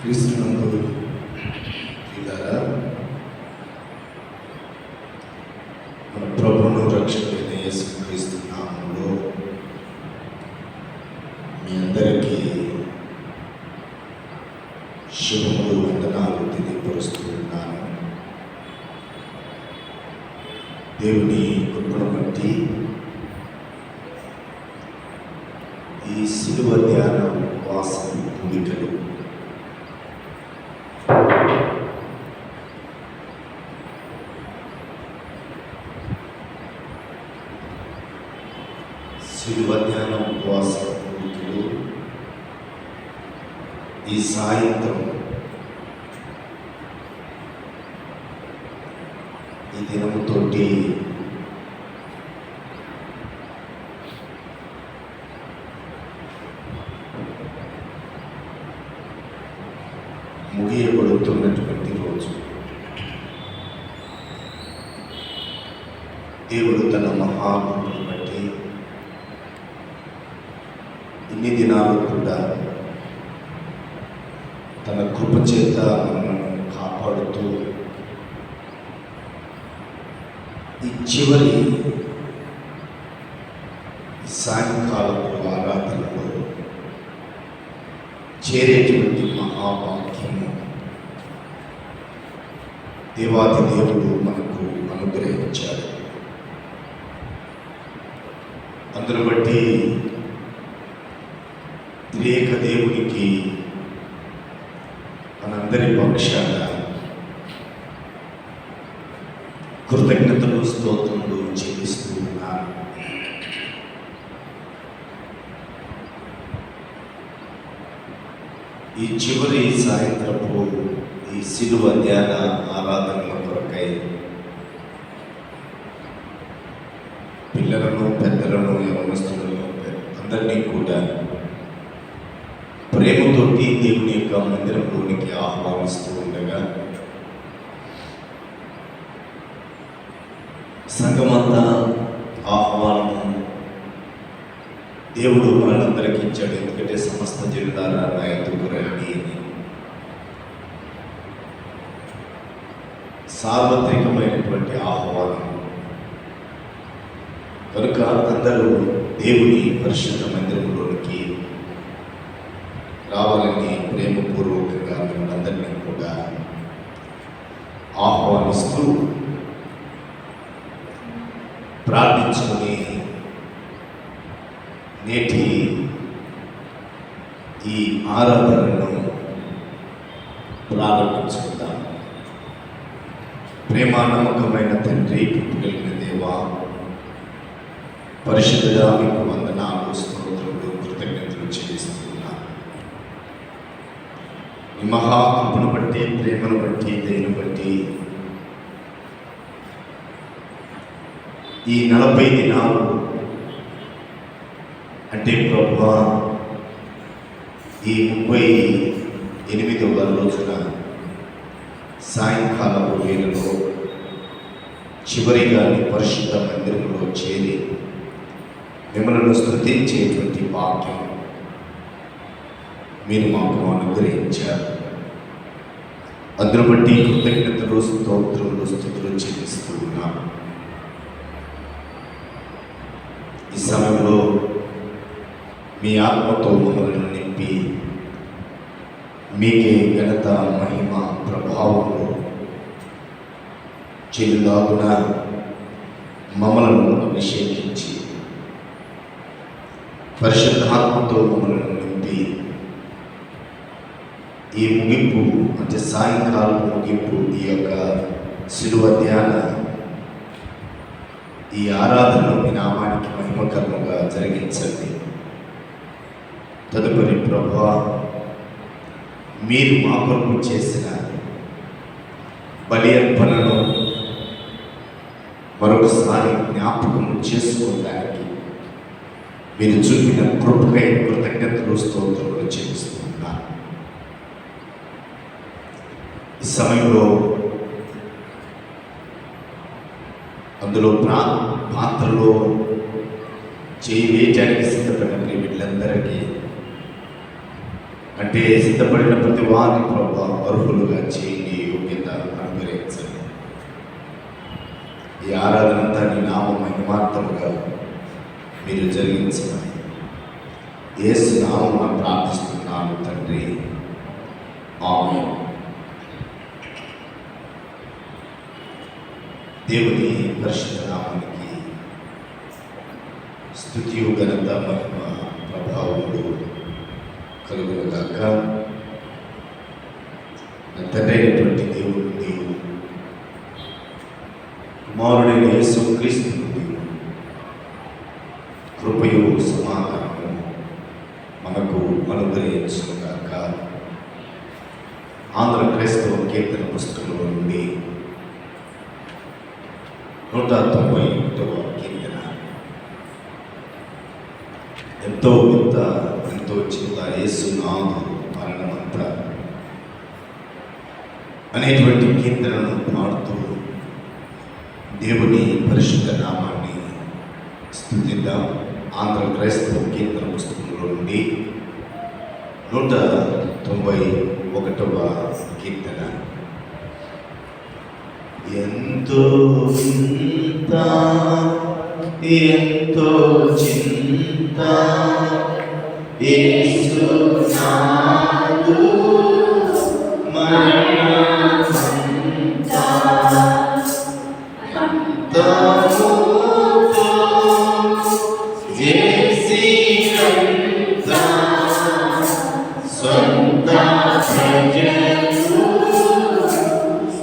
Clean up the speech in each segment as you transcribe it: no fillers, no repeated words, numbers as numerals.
క్రీస్తునందు ప్రియులారా, మన ప్రభువును రక్షకుడైన యేసుక్రీస్తు నామములో మీ అందరికీ శుభములు, వందనాలు తెలియపరుస్తూ ఉన్నాను. దేవుని కృపను బట్టి ఈ శిలువ ధ్యాన ఉపవాసం కూడికలు శిలువ ధ్యాన ఉపవాస కూడికలు ఈ సాయంత్రం ఈ దినముతోటి ముగియబడుతున్నటువంటి రోజు. దేవుడు తన మహాకృపను బట్టి ఇన్ని దినాలు కూడా తన కృప చేత మనల్ని కాపాడుతూ ఈ చివరి సాయంకాలపు ఆరాధనలో చేరేటువంటి మహావాక్యము దేవాది దేవుడు మనకు అనుగ్రహించాడు. అందును బట్టి త్రియేక దేవునికి మనందరి పక్షాన కృతజ్ఞతలు, స్తోత్రములు చెల్లిస్తూ ఉన్నారు. ఈ చివరి సాయంత్రపు ఈ శిలువ ధ్యాన ఆరాధనల కొరకై పిల్లలను, పెద్దలను, యవనస్తులను అందరినీ కూడా ప్రేమతోటి దేవుని యొక్క మందిరంలోనికి ఆహ్వానిస్తూ ఉండగా సంఘమంతా ఆహ్వానం దేవుడు మనందరికీ ఇచ్చాడు. ఎందుకంటే సమస్త జనులారా నా యొద్దకు రండి అని సార్వత్రికమైనటువంటి ఆహ్వానం. కనుక అందరూ దేవుని పరిశుద్ధ మందిరంలోనికి రావాలని ప్రేమపూర్వకంగా మిమ్మల్ని కూడా ఆహ్వానిస్తూ ప్రార్థించుకుని నేటి ఈ ఆరాధనను ప్రారంభించుకుందాం. ప్రేమ నమ్మకమైన తండ్రి, కలిగిన దేవా, పరిశుద్ధుడా, మీకు వందనాలు, స్తోత్రములు, కృతజ్ఞతలు చెల్లిస్తున్నా. ఈ మహాకృపను బట్టి, ప్రేమను బట్టి, దయను బట్టి ఈ 40 దినాలు అంటే ప్రభువా ఈ 38వ రోజున సాయంకాలపు వేళలో చివరిగా పరిశుద్ధ మందిరంలో చేరి మిమ్మల్ని స్తుతించేటువంటి వాక్యం మీరు మాకు అనుగ్రహించారు. అందును బట్టి కృతజ్ఞతలు, స్తోత్రములు, స్తుతులు చెల్లిస్తూ ఉన్నాను. ఈ సమయంలో మీ ఆత్మతో మమ్మల్ని నింపి మీకే ఘనత, మహిమ, ప్రభావములు చెల్లులాగున మమ్మలను అభిషేకించి పరిశుద్ధాత్మతో మమ్మల్ని నింపి ఈ ముగింపు అంటే సాయంకాలం ముగింపు ఈ యొక్క శిలువ ధ్యాన ఈ ఆరాధన మీ నామానికి మహిమకరంగా జరిగించండి. తదుపరి ప్రభువా, మీరు మా కొరకు చేసిన బలి అర్పణను మరొకసారి జ్ఞాపకం చేసుకోవడానికి మీరు చూపిన కృపకై కృతజ్ఞతలు, స్తోత్రములు చెల్లిస్తున్నారు. ఈ సమయంలో అందులో పాత్రలో చేయి వేయటానికి సిద్ధపడిన వీళ్ళందరికీ అంటే సిద్ధపడిన ప్రతి వారిని ప్రభా అర్హులుగా చేయండి, యోగ్యత అనుగ్రహించండి. ఈ ఆరాధన అంతా నీ నామ మహిమార్థముగా మీరు జరిగించమని యేసు నామమున ప్రార్థిస్తున్నాను తండ్రి, ఆమేన్. దేవుని పరిశుద్ధ నామానికి స్తుతియు ఘనత మహిమ ప్రభావములు కలుగునుగాక. తండ్రి అయినటువంటి దేవుడు నీవు, కుమారుడైన యేసు క్రీస్తు కృపయు సమాధానము మనకు అనుగ్రహించుగాక. ఆంధ్ర క్రైస్తవ కీర్తన పుస్తకంలో నుండి 191వ కీర్తన. ఎంతో వింత ఎంతో చింత యేసు నాదు మరణమంతా అనేటువంటి కీర్తనను పాడుతూ దేవుని పరిశుద్ధ నామాన్ని స్తుతిద్దాం. ఆంధ్ర క్రైస్తవ కీర్తన పుస్తకంలో నుండి 191వ కీర్తన. ఎంతో చింత ఎంతో చింత యేసు నాదు మరణమంతా అంతముతో చేసినంత సొంత ప్రజలు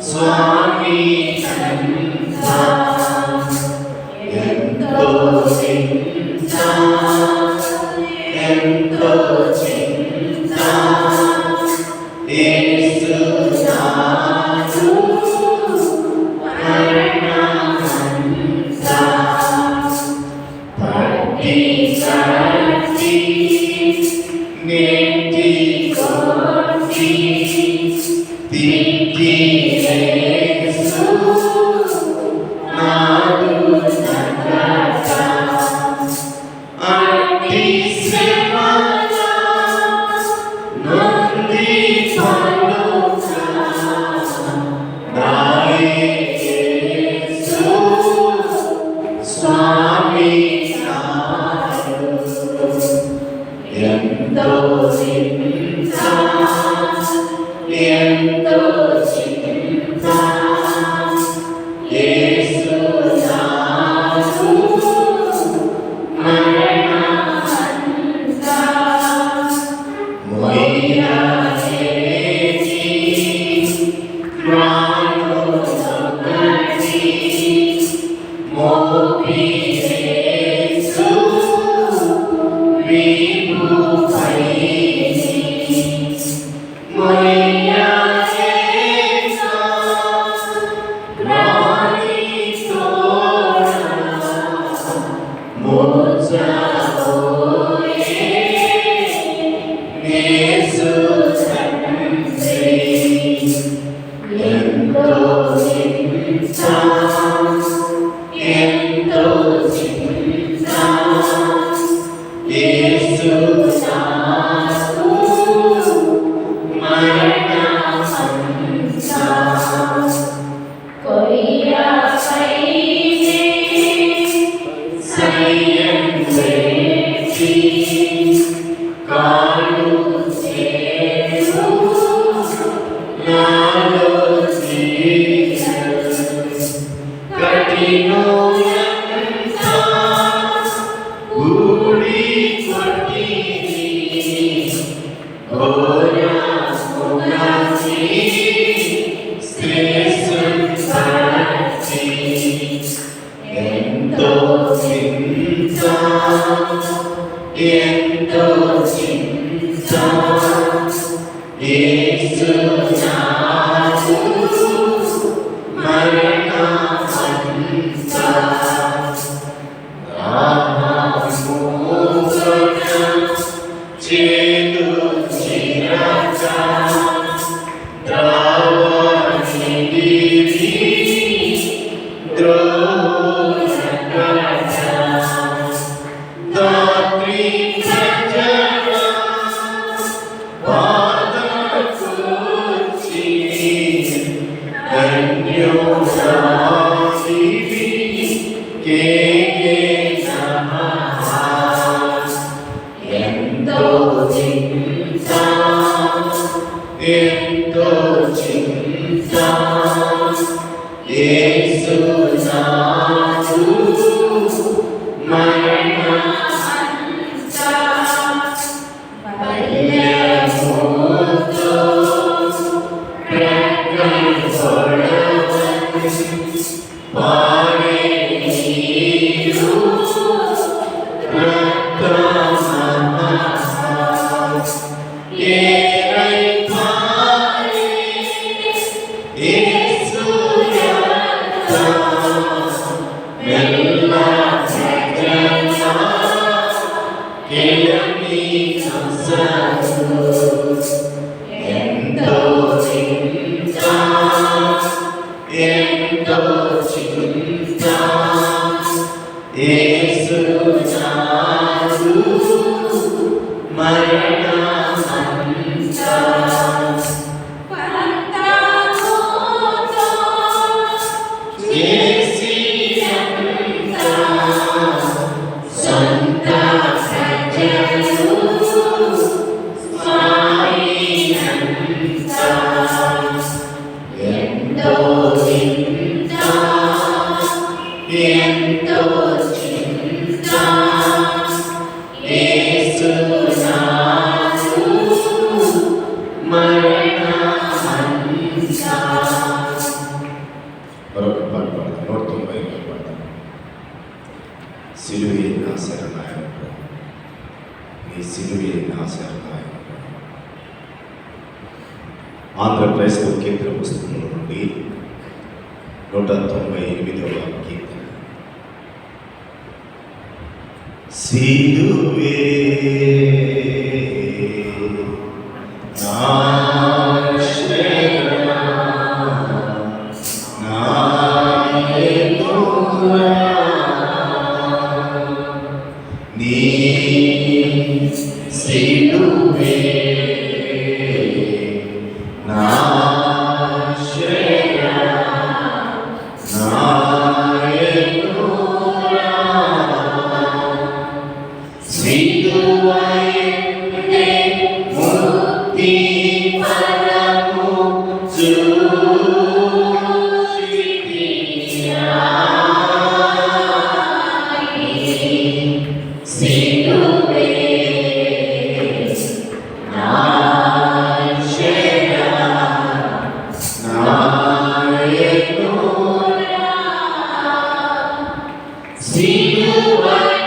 స్వామి ఎంతో చింత ఎంతో చింత యేసు నాదు మరణమంతా పట్టి కట్టి నెట్టి కొట్టి తిట్టి యేసు నాదు నగట అట్టి శ్రమల నొంది పలుక నా యేసు స్వామి నాదు. ఎంతో చింత ఎంతో చింత యేసు నాదు మరణమంతా మొయ్యలేని ప్రాణులొకటి మోపి యేసు వీపుపైని మొయ్యలేక రాణి తోడ మోచబోయే యేసు తండ్రి. ఎంతో చింత ఎంతో చింత యేసు నాదు మరణమంతా కొయ్యపైనే సయ్యం వేసి కాలు చేరు నాలో జీవము కఠినోయంతా ఊడి కొట్టి ఘోర ముగసి శ్రేష్ఠి. ఎంతో చింత ఎంతో చింత యేసు నాదు మరణమంతా చేదు చిరక ద్రావణిడివి ద్రోణకట దాత్రి ప్రజల కెలమి సంసారు ఎంతో చింత ఎంతో చింత యేసు నాదు మరణమంత సొంత ప్రజలు స్వామినంత ఎంతో చింత ఎంతో చింత యేసు నాదు మరణమంత. మరొక పాట పాడదాం. 190 పాడదాం. సిలువే నా శరణాయం, నీ సిలువే నా శరణాయం. ఆంధ్రప్రదేశ్ కీర్తన పుస్తకం నుండి 198వ కీర్తన. సిలువే నా సిలువే నాశ్రయ నాయకుడా సిలువయే ముక్తి పరము చూచితియా సిలువే సిలువే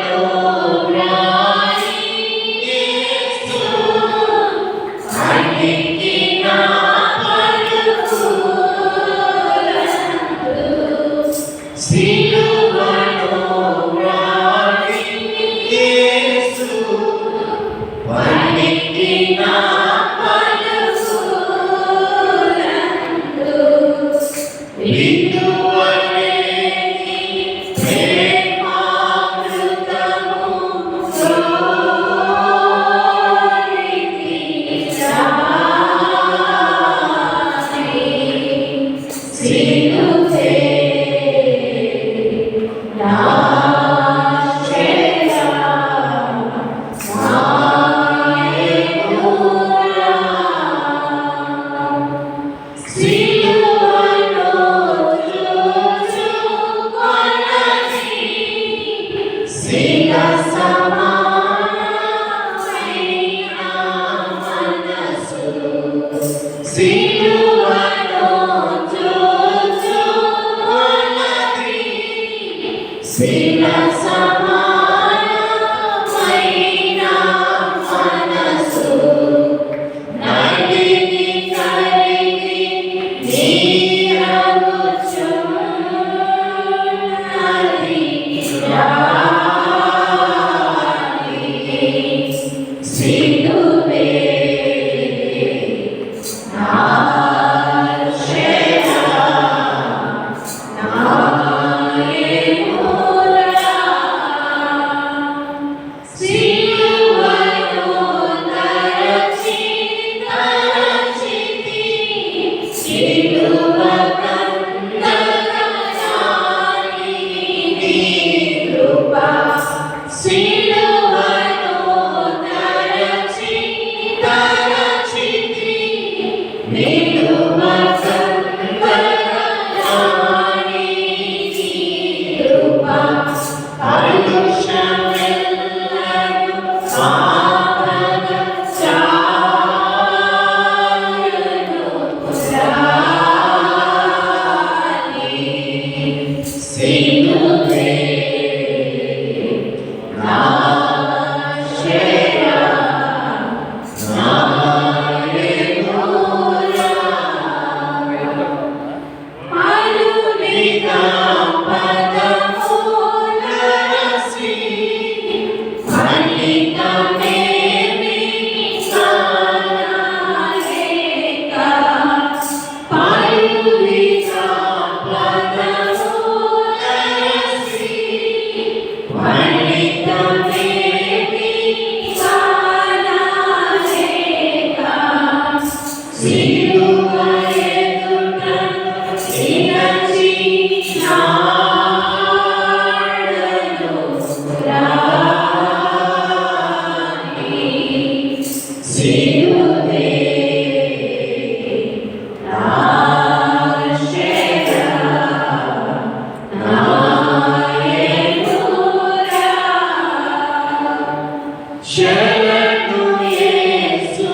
శరణు యేసు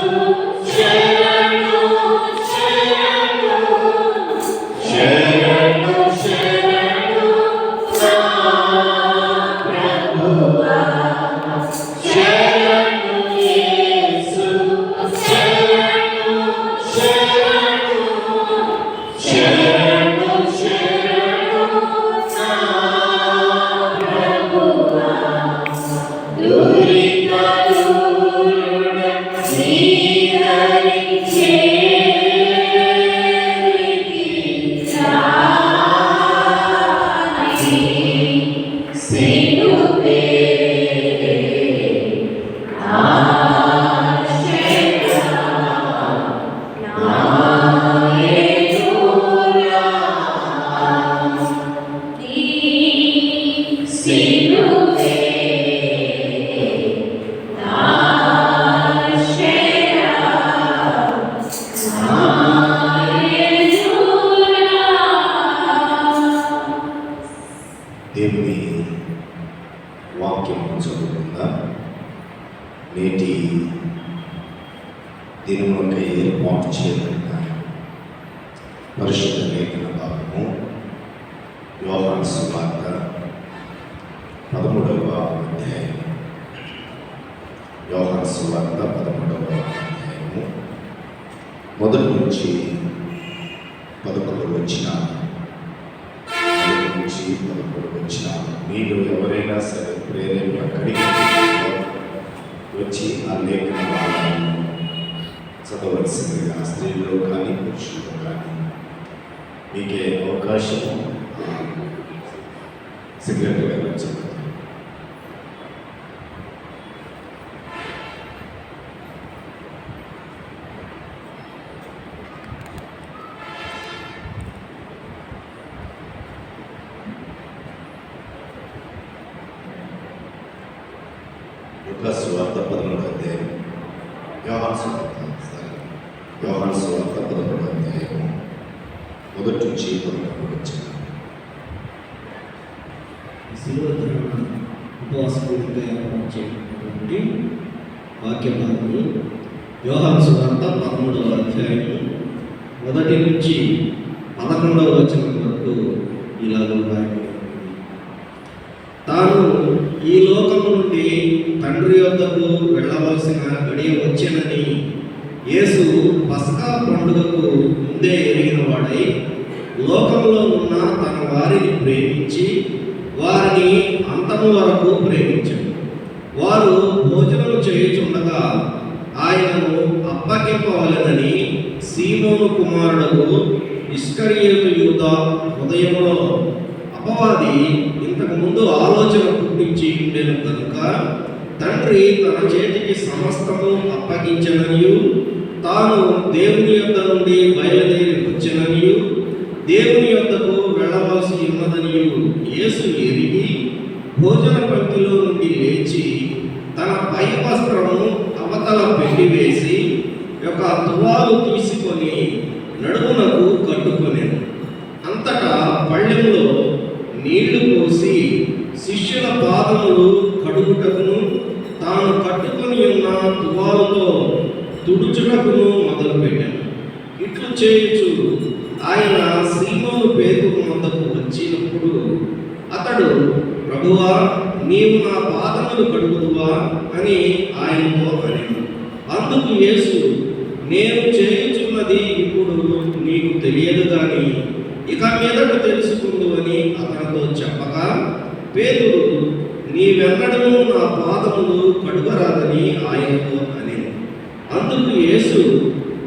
శరణు శరణు శరణు శరణు నా ప్రభువా శరణు యేసు శరణు శరణు శరణు శరణు నా ప్రభువా దురితరుడ నీదరించే సిలువే దేవుని వాక్యం చదువుకుందా. నేటి దినములకై ఏర్పాటు చేయబడిన పరిశుద్ధ లేఖన భాగము యోహాను సువార్త 13వ అధ్యాయం. యోహాను సువార్త 13వ అధ్యాయము మొదటి నుంచి 11 వచనాలు నుంచి 11 వచనాలు. మీరు ఎవరైనా సరే ప్రేరేపణ కలిగి వచ్చి ఆ లేఖన భాగాలను చదవలసిందిగా స్త్రీలో కానీ పురుషులు కానీ మీకే అవకాశము సెక్రటరీ గారు వచ్చారు. సువార్త 13వ అధ్యాయం. యోహాను సువార్త 13వ అధ్యాయం మొదటి నుంచి 11 వచ్చాను. ఉపవాసపూర్తిగా ఏర్పాటు చేయబడినటువంటి వాక్య భాగము యోహాను సువార్త 13వ అధ్యాయం మొదటి నుంచి 11వ వచనం వరకు ఇలాగ రాయబడింది. తాను ఈ లోకము నుండి తండ్రి వద్దకు వెళ్ళవలసిన గడియ వచ్చెనని యేసు పస్కా పండుగకు ముందే ఎరిగిన వాడై లోకంలో ఉన్న తన వారిని ప్రేమించి వారిని అంతము వరకు ప్రేమించాడు. వారు భోజనము చేయుచుండగా ఆయనను అప్పగింపవలెనని సీమోను కుమారుడు ఇస్కరియోతు యూదా హృదయములో అపవాది ఇంతకు ముందు ఆలోచన పుట్టించి ఉండేను కనుక తండ్రి తన చేతికి సమస్తము అప్పగించననియు తాను దేవుని యొద్ద నుండి బయలుదేరి వచ్చననియు దేవుని యొద్దకు వెళ్ళవలసి ఉన్నదనియు యేసు ఎరిగి భోజన పంక్తిలో నుండి లేచి తన పై వస్త్రము అవతల పెళ్లివేసి ఒక తువాలు తీసుకొని నడుమునకు కట్టుకొనెను. అంతటా పళ్ళెంలో నీళ్లు పోసి శిష్యుల పాదములు కడుగుటకును తాను కట్టుకొని ఉన్న తువాలుతో తుడుచుటకును మొదలుపెట్టాను. ఇట్లు చేయుచు ఆయన సీమోను పేతురు వద్దకు వచ్చినప్పుడు అతడు, ప్రభువా, నీవు నా పాదములు కడుగుదువా అని ఆయనతో అనెను. అందుకు యేసు, నేను చేయుచున్నది ఇప్పుడు నీకు తెలియదు కానీ ఇక మీదట తెలుసుకుందువని అతనితో చెప్పగా, పేతురు, నీవెన్నడూ నా పాదములు కడుగరాదని ఆయనతో అనెను. అందుకు యేసు,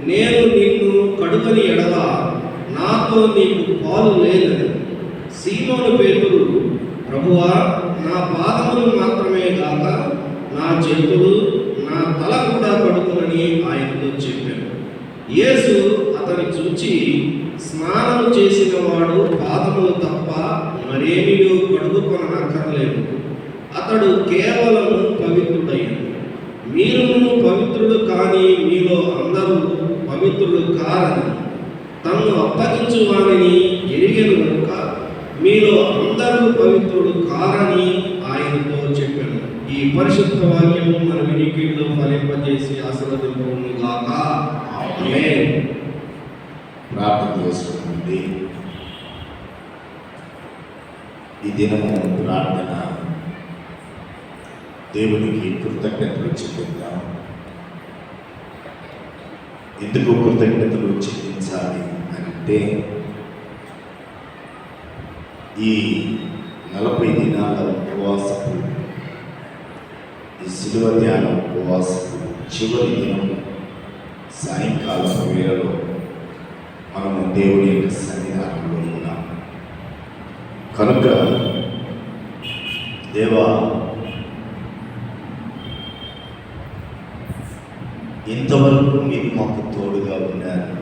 నేను నిన్ను కడుగని ఎడల నాతో నీకు పాలు లేదని. సీమోను పేతురు, ప్రభువా, నా పాదములు మాత్రమే కాక నా చేతులు నా తల కూడా కడుగునని ఆయనతో చెప్పాడు. యేసు అతని చూచి, స్నానము చేసిన వాడు పాదములు తప్ప మరేమియూ కడుగుకొనక్కర్లేదు, అతడు కేవలం పవిత్రుడయ్యాడు. మీరును పవిత్రుడు కానీ మీలో అందరూ పవిత్రుడు కారని తన్ను అప్పగించు వారిని ఎరిగెను కనుక మీలో అందరూ పవిత్రుడు కారని ఆయనతో చెప్పాను. ఈ పరిశుద్ధ వాక్యము మన వినికిడిలో ఫలింపజేసి ఆశీర్వదింపును గాక. ఆమేన్. ప్రార్థన చేసుకుంటుంది. ఈ దినము ప్రార్థన దేవునికి కృతజ్ఞతలు చెల్లిద్దాం. ఎందుకు కృతజ్ఞతలు చెల్లించాలి అంటే ఈ 40 దినాల ఉపవాసపు, ఈ శిలువ ధ్యాన ఉపవాసపు చివరి దినం సాయంకాలం వేళలో మనము దేవుని యొక్క సన్నిధానంలో ఉన్నాం కనుక దేవా, ఇంతవరకు మీరు మాకు తోడుగా ఉన్నారు.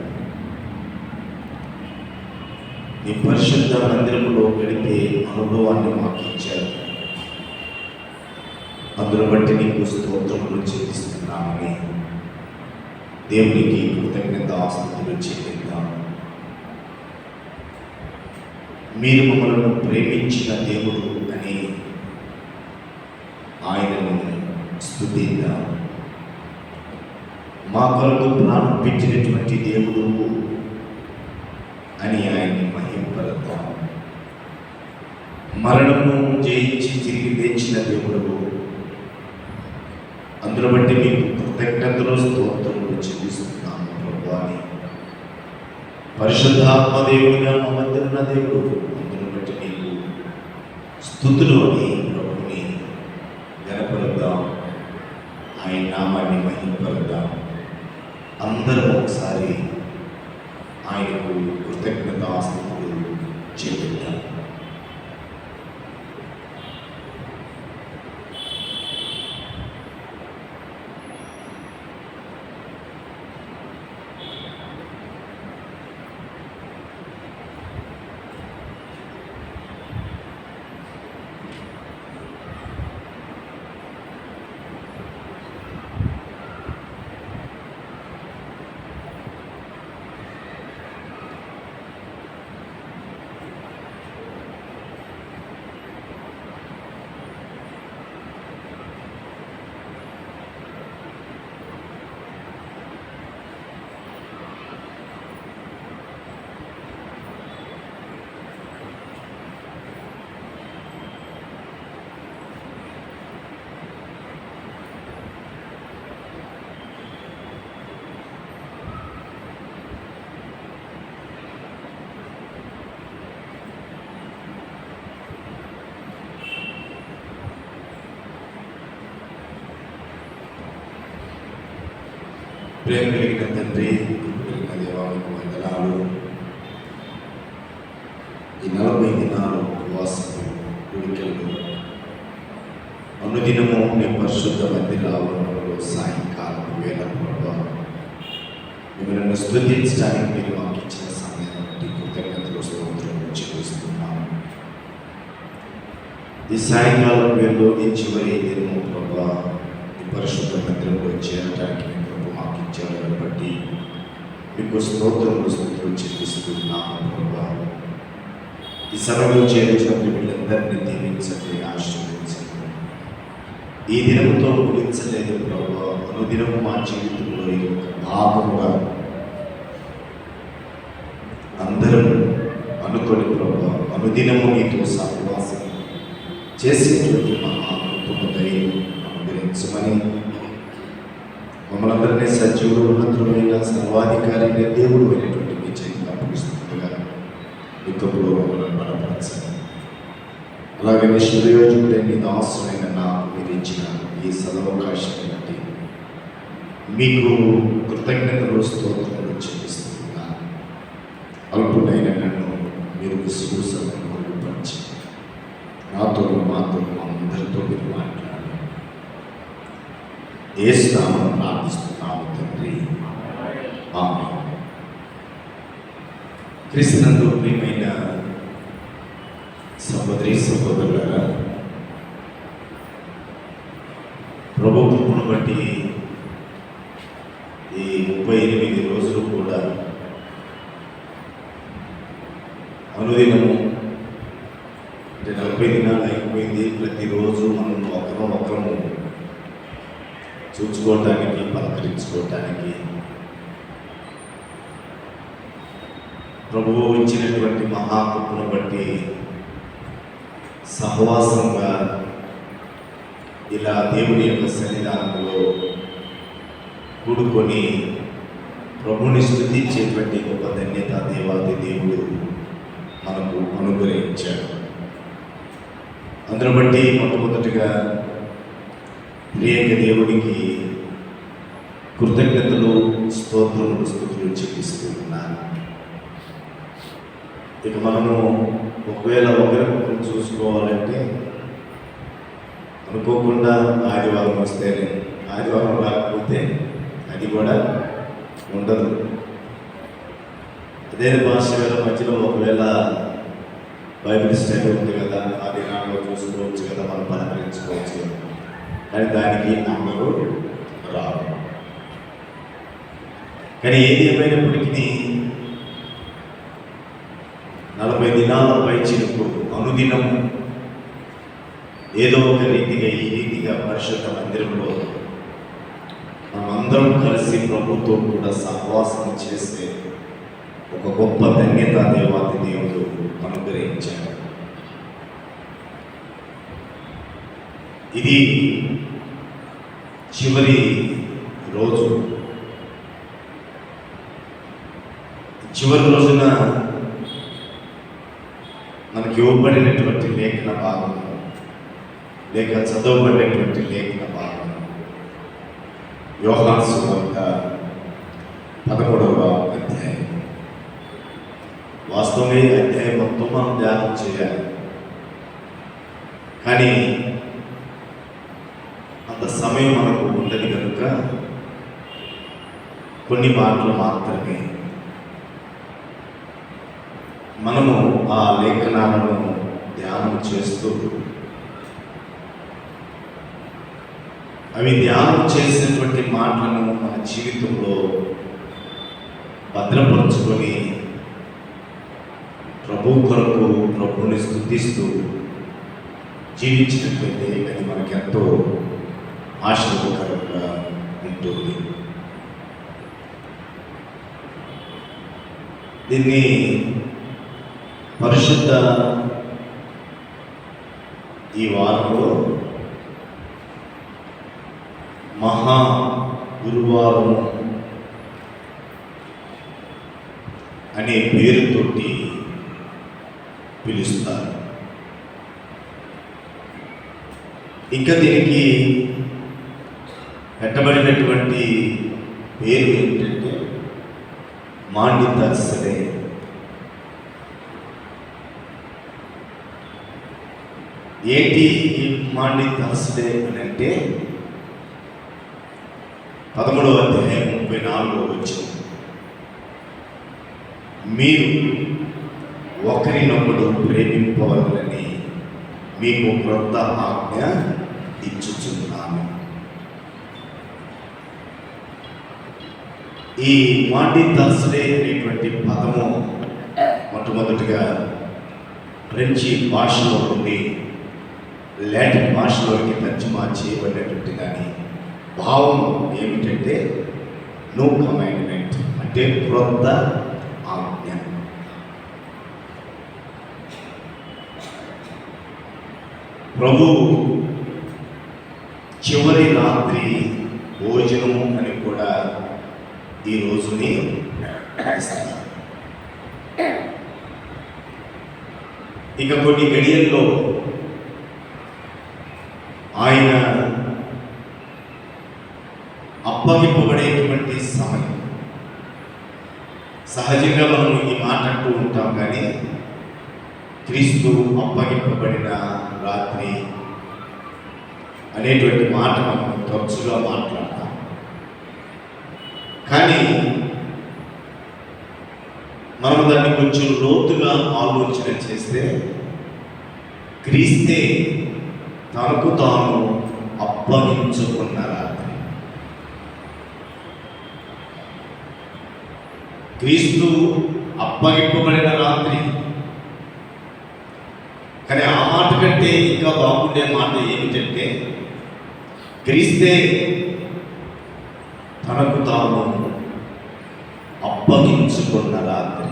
నీ పరిశుద్ధ మందిరంలో గడిపే అనుభవాన్ని మాకు ఇచ్చారు. అందును బట్టి నీకు స్తోత్రములు చెల్లిస్తున్నామని దేవునికి కృతజ్ఞత ఆస్తుతులు చెల్లిద్దాం. మీరు మమ్మల్ని ప్రేమించిన దేవుడు అని ఆయనను స్తుతిద్దాం. మా కొరకు ప్రాణం పెట్టినటువంటి దేవుడు అని ఆయన్ని మహింపడతాం. మరణము జయించి తిరిగి తెచ్చిన దేవుడు, అందును బట్టి మీకు కృతజ్ఞతలు స్తోత్రములు చెల్లిస్తున్నాము ప్రభు అని పరిశుద్ధాత్మ దేవుడిగా మా మధ్య ఉన్న దేవుడు, అందును బట్టి మీకు స్తుతులు అని ప్రభుని గణపరుద్దాం, ఆయన నామాన్ని మహింపరుద్దాం. అందరం ఒకసారి ఆయనకు కృతజ్ఞతాస్తుతులు చెల్లిద్దాం. ప్రేమ కలిగిన తండ్రి, కలిగిన దేవాలకు వందనాలు. ఈ 40 దినాలు ఉపవాసము కోరికలు అనుదినము నీ పరిశుద్ధ మందిరాలలో సాయంకాలం వేళ ప్రభావం మిమ్మల్ని స్తుతించడానికి మీరు మాకు ఇచ్చిన సమయాన్ని బట్టి కృతజ్ఞతలు స్తోత్రములు చెల్లిస్తున్నాము. ఈ సాయంకాలం వేళలో నీ చివరి దినము ప్రభా ఈ పరిశుద్ధ మందిరంలో చేరడానికి మాకు ఇచ్చారని బట్టి మీకు స్తోత్రములు చెల్లిస్తున్నాము ప్రభా. ఈ సభలో చేర్చిన వీళ్ళందరినీ దీవించండి, ఆశీర్వదించండి. ఈ దినముతో ముగించలేదు ప్రభా, అనుదినము మా జీవితంలో ఈ యొక్క భాగముగా అందరం అనుకొని ప్రభా అనుదినము మీతో సహవాసం చేసేటువంటి మహాత్మ దైవం అనుగ్రహించమని మమ్మల్ని అందరినీ సజీవుడు ఉన్నతమైన సర్వాధికారి దేవుడు అయినటువంటి మీ చేతికి అప్పగిస్తుండగా యుద్ధంలో మమ్మల్ని బలపరచండి. అలాగే నిష్ప్రయోజకుడైన దాసుడైన నాకు మీరు ఇచ్చిన ఈ సదవకాశాన్ని బట్టి మీకు కృతజ్ఞతలు స్తోత్రములు చెల్లిస్తున్నాను. అల్పుడైన నన్ను మీరు విశ్వాసంగా పరిచి నాతో మాతో అందరితో మీరు మాట్లాడారు. యేసు నామమున ప్రార్థిస్తున్నాము తండ్రి, ఆమేన్. క్రీస్తునందు ప్రియమైన సహోదరి సహోదరులారా, ప్రభు కృపను బట్టి ఈ 38 రోజులు కూడా అనుదినము 40 దినాలు అయిపోయి అయిపోయింది. ప్రతిరోజు మనం ఒకరము చూసుకోవటానికి, పలకరించుకోవటానికి ప్రభువు ఇచ్చినటువంటి మహాకృపను బట్టి సహవాసంగా ఇలా దేవుని యొక్క సన్నిధానంలో కూడుకొని ప్రభుని స్తుతించేటువంటి గొప్ప ధన్యత దేవాది దేవుడు మనకు అనుగ్రహించాడు. అందును బట్టి మొట్టమొదటిగా ప్రియక దేవుడికి కృతజ్ఞతలు, స్తోత్రములు, స్తుతులు చెల్లిస్తూ ఉన్నాను. ఇక మనము ఒకవేళ ఒకరికొకరు చూసుకోవాలంటే అనుకోకుండా ఆదివారం వస్తేనే, ఆదివారం రాకపోతే అది కూడా ఉండదు. అదే భాష మధ్యలో ఒకవేళ బైబిల్ స్టడీ ఉంది కదా, ఆ దినాల్లో చూసుకోవచ్చు కదా, మనం పలకరించుకోవచ్చు కదా, కానీ దానికి అందరూ రావు. కానీ ఏది ఏమైనప్పటికీ 40 దినాల పైచిలుకు అనుదినము ఏదో ఒక రీతిగా ఈ రీతిగా పరిశుద్ధ మందిరంలో మనమందరం కలిసి ప్రభుతో కూడా సహవాసం చేసే ఒక గొప్ప ధన్యత దేవాది దేవుడు అనుగ్రహించాడు. ఇది చివరి రోజు. చివరి రోజున మనకి ఇవ్వబడినటువంటి లేఖన భాగం, లేక చదవబడినటువంటి లేఖన భాగం యోహాను సువార్త 13వ అధ్యాయం. వాస్తవమే అధ్యాయం మొత్తం మనం ధ్యానం చేయాలి, కానీ అంత సమయం మనకు ఉండదు కనుక కొన్ని మాటలు మాత్రమే మనము ఆ లేఖనాలను ధ్యానం చేస్తూ అవి ధ్యానం చేసినటువంటి మాటలను మన జీవితంలో భద్రపరుచుకొని ప్రభు కొరకు ప్రభుని స్తుతిస్తూ జీవించినట్లయితే అది మనకెంతో ఆశీర్వాదకరంగా ఉంటుంది. దీన్ని పరిశుద్ధ ఈ వారంలో మహా గురువారం అనే పేరుతోటి పిలుస్తారు. ఇంకా దీనికి పెట్టబడినటువంటి పేరు ఏంటంటే మాండి థర్స్డే. ఏంటి ఈ మాండి థర్స్డే అని అంటే 13వ అధ్యాయం 34వ వచనం, మీరు ఒకరినొకడు ప్రేమింపవలనని మీకు క్రొత్త ఆజ్ఞ ఇచ్చుచున్నాను. ఈ మాండి థర్స్డే అనేటువంటి పదము మొట్టమొదటిగా ఫ్రెంచి భాషలో నుండి లాటిన్ భాషలోకి తర్జుమా చేయబడినటువంటి దాని భావం ఏమిటంటే నో కమాండ్మెంట్, అంటే క్రొత్త ఆజ్ఞ. ప్రభు చివరి రాత్రి భోజనము అని కూడా ఈ రోజుని ఇస్తారు. ఇక కొన్ని గడియల్లో ఆయన అప్పగింపబడేటువంటి సమయం. సహజంగా మనం ఈ మాట అంటూ ఉంటాం, కానీ క్రీస్తు అప్పగింపబడిన రాత్రి అనేటువంటి మాట మనం తరచుగా మాట్లాడతాం. కానీ మనం దాన్ని కొంచెం లోతుగా ఆలోచన చేస్తే క్రీస్తే తనకు తాను అప్పగించుకున్న రాత్రి. క్రీస్తు అప్పగింపబడిన రాత్రి. కానీ ఆ మాట కంటే ఇంకా బాగుండే మాట ఏమిటంటే, క్రీస్తే తనకు తాను అప్పగించుకున్న రాత్రి.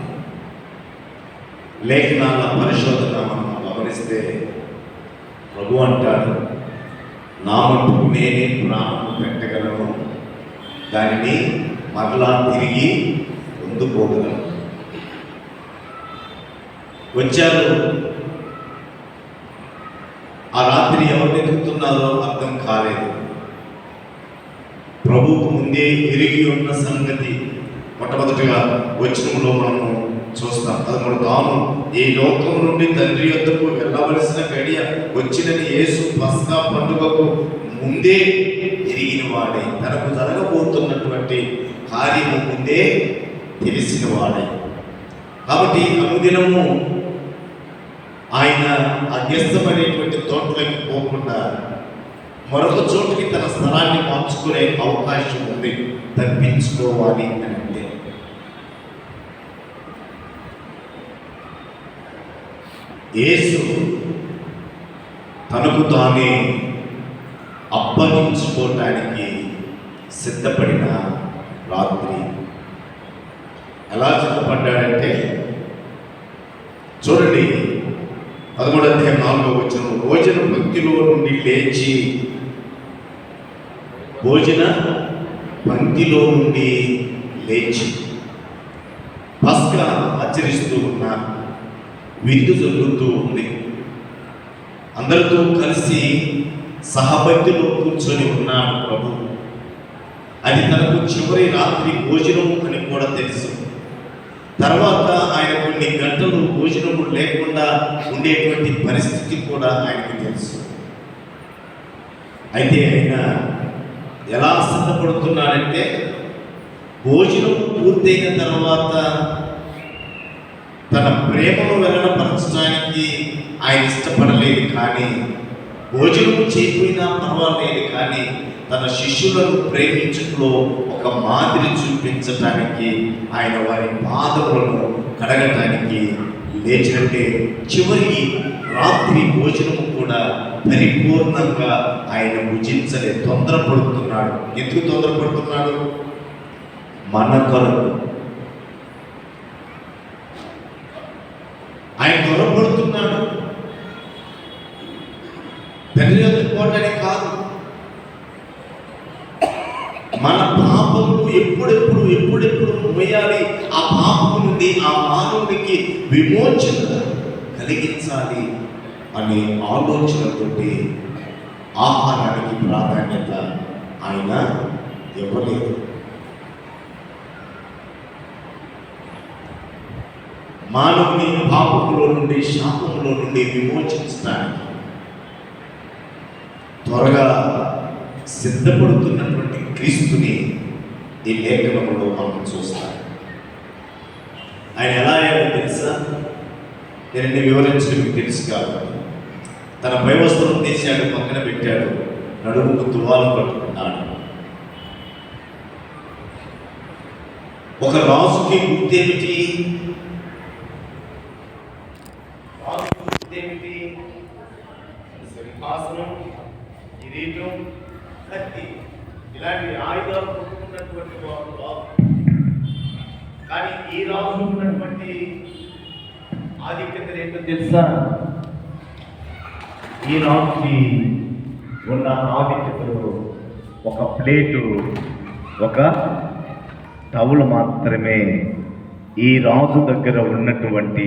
లేఖనాల పరిశోధన మనం గమనిస్తే ప్రభు అంటాడు, నా మట్టుకు నేనే ప్రాణము పెట్టగలను, దానిని మరలా తిరిగి పొందుకోగలను. వచ్చారు, ఆ రాత్రి ఎవరు వెతుకుతున్నారో అర్థం కాలేదు. ప్రభువుకు ముందే ఎరిగి ఉన్న సంగతి మొట్టమొదటిగా వచనంలో మనము చూస్తాం. అది మన తాను ఈ లోకం నుండి తండ్రి యొద్దకు వెళ్ళవలసిన గడియ వచ్చినని యేసు పస్కా పండుగకు ముందే ఎరిగిన వాడే, తనకు జరగబోతున్నటువంటి కార్యము ముందే తెలిసిన వాడే. కాబట్టి అనుదినము ఆయన అగ్యస్తమైనటువంటి తోటలోకి పోకుండా మరొక చోటుకి తన స్థలాన్ని మార్చుకునే అవకాశం ఉంది, తప్పించుకోవాలి అని అంటే. యేసు తనకు తానే అప్పగించుకోవటానికి సిద్ధపడిన రాత్రి. ఎలా సిద్ధపడ్డాడంటే చూడండి, 13వ అధ్యాయం 4వ వచనం, భోజన పంక్తిలో నుండి లేచి, భోజన పంక్తిలో నుండి లేచి పస్కా ఆచరిస్తూ ఉన్న, విందు జరుగుతూ ఉంది. అందరితో కలిసి సహపంక్తిలో కూర్చొని ఉన్నాడు ప్రభు. అది తనకు చివరి రాత్రి భోజనం అని కూడా తెలుసు. తర్వాత ఆయన కొన్ని గంటలు భోజనము లేకుండా ఉండేటువంటి పరిస్థితి కూడా ఆయనకు తెలుసు. అయితే ఆయన ఎలా సిద్ధపడుతున్నాడంటే, భోజనం పూర్తయిన తర్వాత తన ప్రేమను వెల్లడపరచడానికి ఆయన ఇష్టపడలేదు, కానీ భోజనం చేయకపోయినా పర్వాలేదు, కానీ తన శిష్యులను ప్రేమించడంలో ఒక మాదిరి చూపించటానికి, ఆయన వారి పాదములను కడగటానికి లేచినట్టే చివరి రాత్రి భోజనము కూడా పరిపూర్ణంగా ఆయన భుజించలే, తొందరపడుతున్నాడు. ఎందుకు తొందరపడుతున్నాడు? మన కొరకు. ఆయన త్వరపడుతున్నాడు, తండ్రి వద్దకు పోవటానికి కాదు. మన పాపములు ఎప్పుడెప్పుడు మోయాలి, ఆ పాపము నుండి ఆ మానవుడికి విమోచన కలిగించాలి అనే ఆలోచనతోటి ఆహారానికి ప్రాధాన్యత ఆయన ఇవ్వలేదు. మానవుని పాపములో నుండి, శాపములో నుండి విమోచించడానికి త్వరగా సిద్ధపడుతున్నటువంటి క్రీస్తుని ఈ లేఖనంలో మనం చూస్తాం. ఆయన ఎలా అయ్యాడో తెలుసా? నేను వివరించడం మీకు తెలుసు కాబట్టి. తన పై వస్త్రం తీశాడు, పక్కన పెట్టాడు, నడుముకు తువాలు పట్టుకున్నాడు. ఒక రాజుకి గుర్తేమిటి? రాజుకి గుర్తేమిటి? సింహాసనం, కిరీటం, కత్తి, ఇలాంటి ఆయుధాలు పట్టుకున్నటువంటి వారు రాజు. కానీ ఈ రాజు ఉన్నటువంటి ఆధిక్యత ఏంటో తెలుసా? ఈ రాజుకి ఉన్న ఆధిక్యతలో ఒక ప్లేటు, ఒక టవల్ మాత్రమే ఈ రాజు దగ్గర ఉన్నటువంటి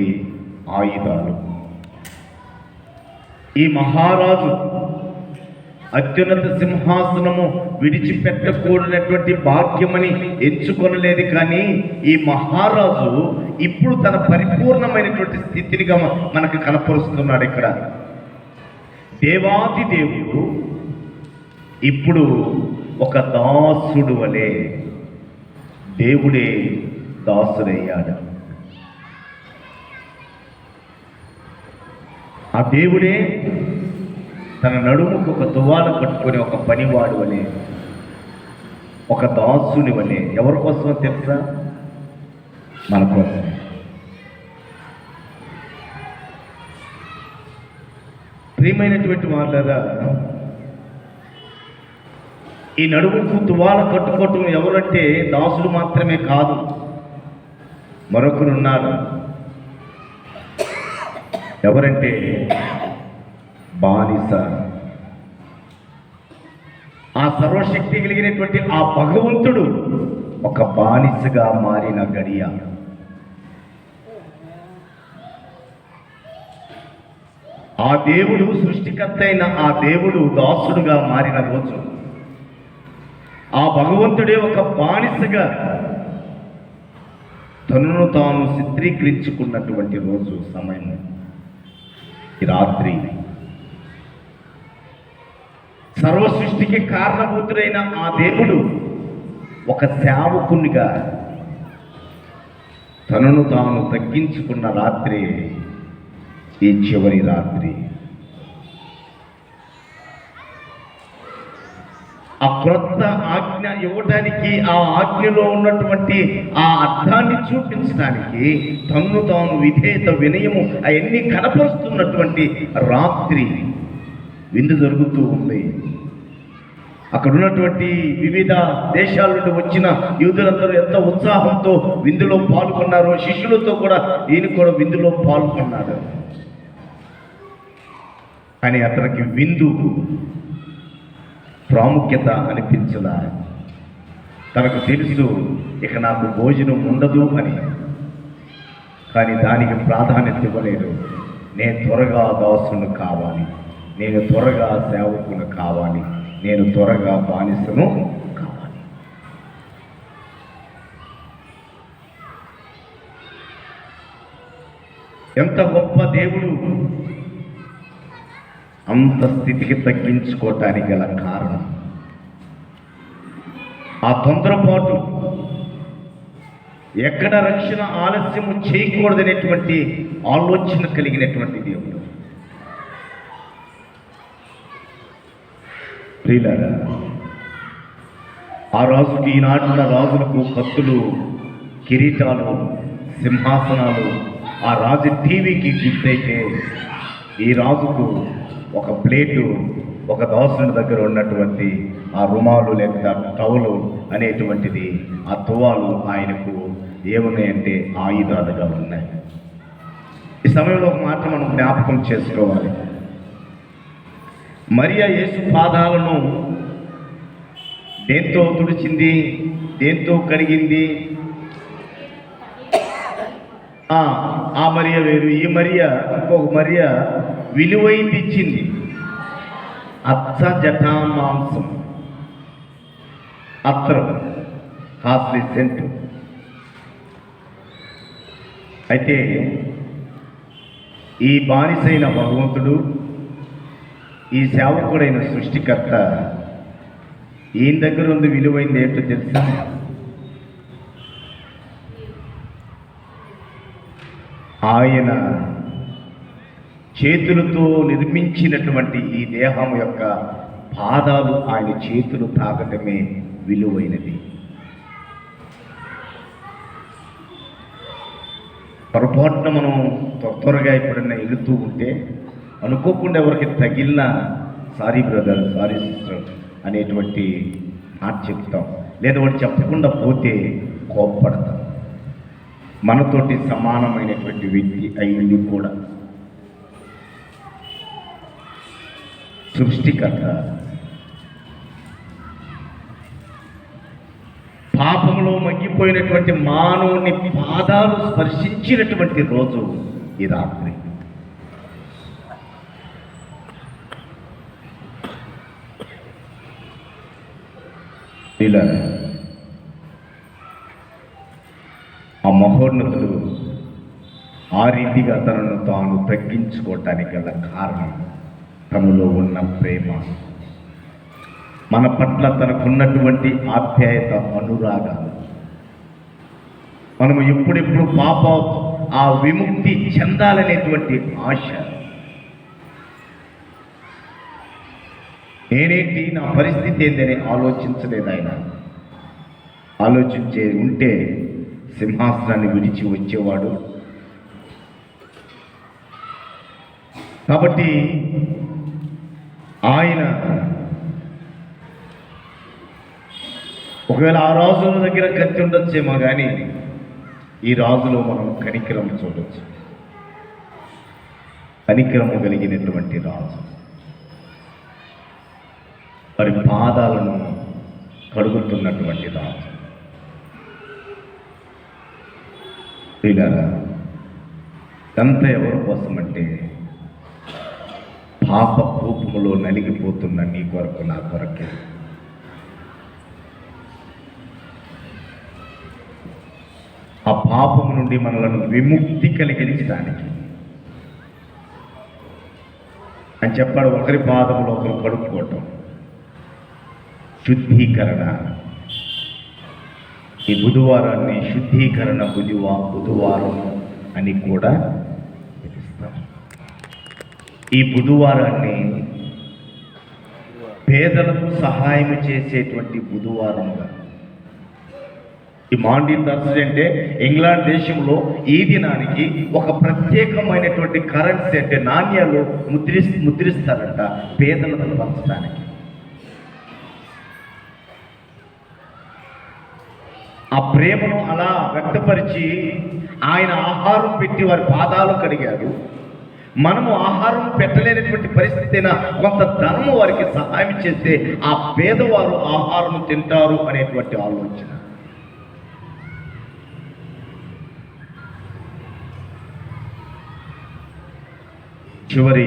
ఆయుధాలు. ఈ మహారాజు అత్యున్నత సింహాసనము విడిచిపెట్టకూడనటువంటి భాగ్యమని ఎంచుకొనలేదు, కానీ ఈ మహారాజు ఇప్పుడు తన పరిపూర్ణమైనటువంటి స్థితినిగా మనకు కనపరుస్తున్నాడు. ఇక్కడ దేవాది దేవుడు ఇప్పుడు ఒక దాసుడు వలె దేవుడే దాసుడయ్యాడు. ఆ దేవుడే తన నడుముకు ఒక తువాల కట్టుకొని ఒక పనివాడు వలె, ఒక దాసుని వలె. ఎవరి కోసమో తెలుసా? మన కోసం. ప్రియమైనటువంటి వాళ్ళరా, ఈ నడుముకు తువాల కట్టుకోవటం ఎవరంటే దాసులు మాత్రమే కాదు, మరొకరు ఉన్నారు. ఎవరంటే బానిస. ఆ సర్వశక్తి కలిగినటువంటి ఆ భగవంతుడు ఒక బానిసగా మారిన గడియ. ఆ దేవుడు, సృష్టికర్త అయిన ఆ దేవుడు దాసుడుగా మారిన రోజు, ఆ భగవంతుడే ఒక బానిసగా తనను తాను చిత్రీకరించుకున్నటువంటి రోజు, సమయం ఈ రాత్రి. సర్వ సృష్టికి కారణభూతుడైన ఆ దేవుడు ఒక సేవకునిగా తనను తాను తగ్గించుకున్న రాత్రి ఈ చివరి రాత్రి. ఆ క్రొత్త ఆజ్ఞ ఇవ్వడానికి, ఆ ఆజ్ఞలో ఉన్నటువంటి ఆ అర్థాన్ని చూపించడానికి తన్ను తాను విధేయత, వినయము అవన్నీ కనపరుస్తున్నటువంటి రాత్రి విందు జరుగుతూ ఉంది. అక్కడ ఉన్నటువంటి వివిధ దేశాల నుండి వచ్చిన యూదులందరూ ఎంత ఉత్సాహంతో విందులో పాల్గొన్నారో, శిష్యులతో కూడా ఈయన కూడా విందులో పాల్గొన్నాడు. కానీ అతనికి విందు ప్రాముఖ్యత అనిపించలా. తనకు తెలుసు ఇక నాకు భోజనం ఉండదు అని, కానీ దానికి ప్రాధాన్యత ఇవ్వలేదు. నేను త్వరగా దాసును కావాలి, నేను త్వరగా సేవకును కావాలి, నేను త్వరగా బానిసను కావాలి. ఎంత గొప్ప దేవుడు! అంత స్థితికి తగ్గించుకోవటానికి గల కారణం ఆ తొందరపాటు, ఎక్కడ రక్షణ ఆలస్యము చేయకూడదనేటువంటి ఆలోచన కలిగినటువంటి దేవుడు. ప్రియులారా, ఆ రాజుకి, ఈనాడున్న రాజులకు కత్తులు, కిరీటాలు, సింహాసనాలు ఆ రాజు టీవీకి గుర్తయితే, ఈ రాజుకు ఒక ప్లేటు, ఒక దాసుని దగ్గర ఉన్నటువంటి ఆ రుమాలు లేక టవలు అనేటువంటిది, ఆ తువాలు ఆయనకు ఏమున్నాయంటే ఆయుధాలుగా ఉన్నాయి. ఈ సమయంలో ఒక మాట మనం జ్ఞాపకం చేసుకోవాలి. మరియా యేసు పాదాలను దేంతో తుడిచింది, దేంతో కడిగింది? ఆ మరియ వేరు, ఈ మరియ ఇంకొక మరియ విలువైంది ఇచ్చింది. అచ్చ జటా మాంసం, అత్తరం, కాస్ట్లీ సెంట్. అయితే ఈ బానిసైన భగవంతుడు, ఈ సేవకుడైన సృష్టికర్త, ఈయన దగ్గర ఉంది విలువైంది ఏంటో తెలుసా? ఆయన చేతులతో నిర్మించినటువంటి ఈ దేహం యొక్క పాదాలు ఆయన చేతులు తాకటమే విలువైనది. పొరపాటున మనం త్వరగా ఎప్పుడన్నా వెళుతూ ఉంటే అనుకోకుండా ఎవరికి తగిలిన సారీ బ్రదర్, సారీ సిస్టర్ అనేటువంటి మాట చెప్తాం, లేదా వాడు చెప్పకుండా పోతే కోప్పడతాం. మనతోటి సమానమైనటువంటి వ్యక్తి అయింది కూడా సృష్టికర్త. పాపంలో మగ్గిపోయినటువంటి మానవుని పాదాలు స్పర్శించినటువంటి రోజు ఈ రాత్రి. ఇలా ఆ మహోన్నతుడు ఆ రీతిగా తనను తాను తగ్గించుకోవటానికి గల కారణం తనలో ఉన్న ప్రేమ, మన పట్ల తనకున్నటువంటి ఆప్యాయత, అనురాగాలు. మనము ఎప్పుడెప్పుడు పాప ఆ విముక్తి చెందాలనేటువంటి ఆశ. నేనేంటి, నా పరిస్థితి ఏంటని ఆలోచించలేదు ఆయన. ఆలోచించే ఉంటే సింహాసనాన్ని విడిచి వచ్చేవాడు. కాబట్టి ఆయన ఒకవేళ ఆ రాజుల దగ్గర కత్తి ఉండొచ్చేమో కానీ ఈ రాజులో మనం కనికరం చూడొచ్చు. కనికరము కలిగినటువంటి రాజు వారి పాదాలను కడుగుతున్నటువంటి రాజు. ప్రియులారా, ఇదంతా ఎవరి కోసం అంటే పాప కోపములో నలిగిపోతున్న నీ కొరకు నా కొరకే. ఆ పాపము నుండి మనలను విముక్తి కలిగించడానికి అని చెప్పాడు. ఒకరి పాదములో ఒకరు కడుక్కోవటం శుద్ధీకరణ. ఈ బుధవారాన్ని శుద్ధీకరణ బుధవారం అని కూడా పిలుస్తాం. ఈ బుధవారాన్ని పేదలకు సహాయం చేసేటువంటి బుధవారంగా. ఈ మాండీ థర్స్డే అంటే ఇంగ్లాండ్ దేశంలో ఈ దినానికి ఒక ప్రత్యేకమైనటువంటి కరెన్సీ అంటే నాణ్యాలు ముద్రిస్తారంట పేదలకు పంచడానికి. ఆ ప్రేమను అలా వ్యక్తపరిచి ఆయన ఆహారం పెట్టి వారి పాదాలు కడిగారు. మనము ఆహారం పెట్టలేనటువంటి పరిస్థితి అయినా కొంత ధనము వారికి సహాయం చేస్తే ఆ పేదవారు ఆహారం తింటారు అనేటువంటి ఆలోచన. చివరి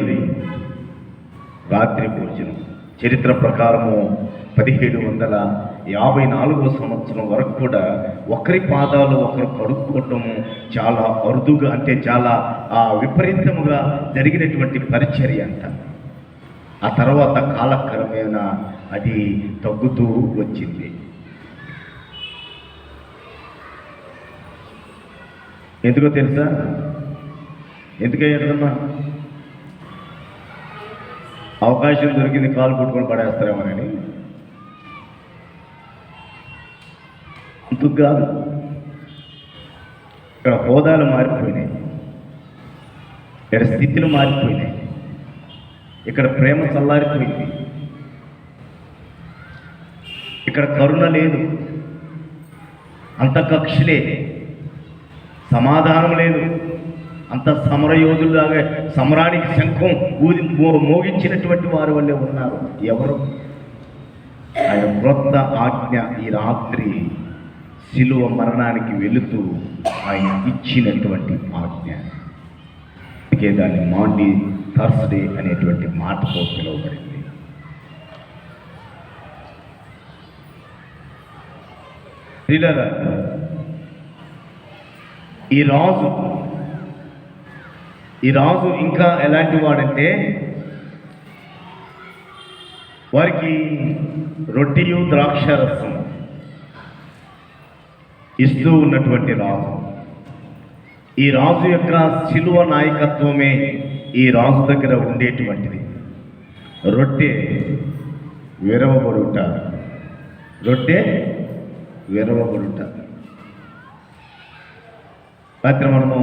రాత్రి భోజనం చరిత్ర ప్రకారము 1754 సంవత్సరం వరకు కూడా ఒకరి పాదాలు ఒకరు కడుక్కోవటము చాలా అరుదుగా అంటే చాలా విపరీతముగా జరిగినటువంటి పరిచర్య అంట. ఆ తర్వాత కాలక్రమేణా అది తగ్గుతూ వచ్చింది. ఎందుకో తెలుసా? ఎందుకయ్యా? అవకాశం దొరికింది కాలు పుట్టుకొని పడేస్తారేమోనని. అందుకు కాదు, ఇక్కడ హోదాలు మారిపోయినాయి, ఇక్కడ స్థితులు మారిపోయినాయి, ఇక్కడ ప్రేమ చల్లారిపోయింది, ఇక్కడ కరుణ లేదు, అంత కక్షలే, సమాధానం లేదు, అంత సమరయోధులాగా సమరానికి శంఖం మోగించినటువంటి వారు వల్లే ఉన్నారు. ఎవరు? ఆయన క్రొత్త ఆజ్ఞ ఈ రాత్రి శిలువ మరణానికి వెళుతూ ఆయన ఇచ్చినటువంటి ఆజ్ఞ. అందుకే దాన్ని మాండీ థర్స్డే అనేటువంటి మాటతో పిలువబడింది. ప్రియులారా, ఈ రాజు ఇంకా ఎలాంటి వాడంటే వారికి రొట్టెయు ద్రాక్షారసం ఇస్తూ ఉన్నటువంటి రాజు. ఈ రాజు యొక్క శిలువ నాయకత్వమే ఈ రాజు దగ్గర ఉండేటువంటిది. రొట్టె విరవబడుట, రొట్టె విరవబడుట. రాత్రి మనము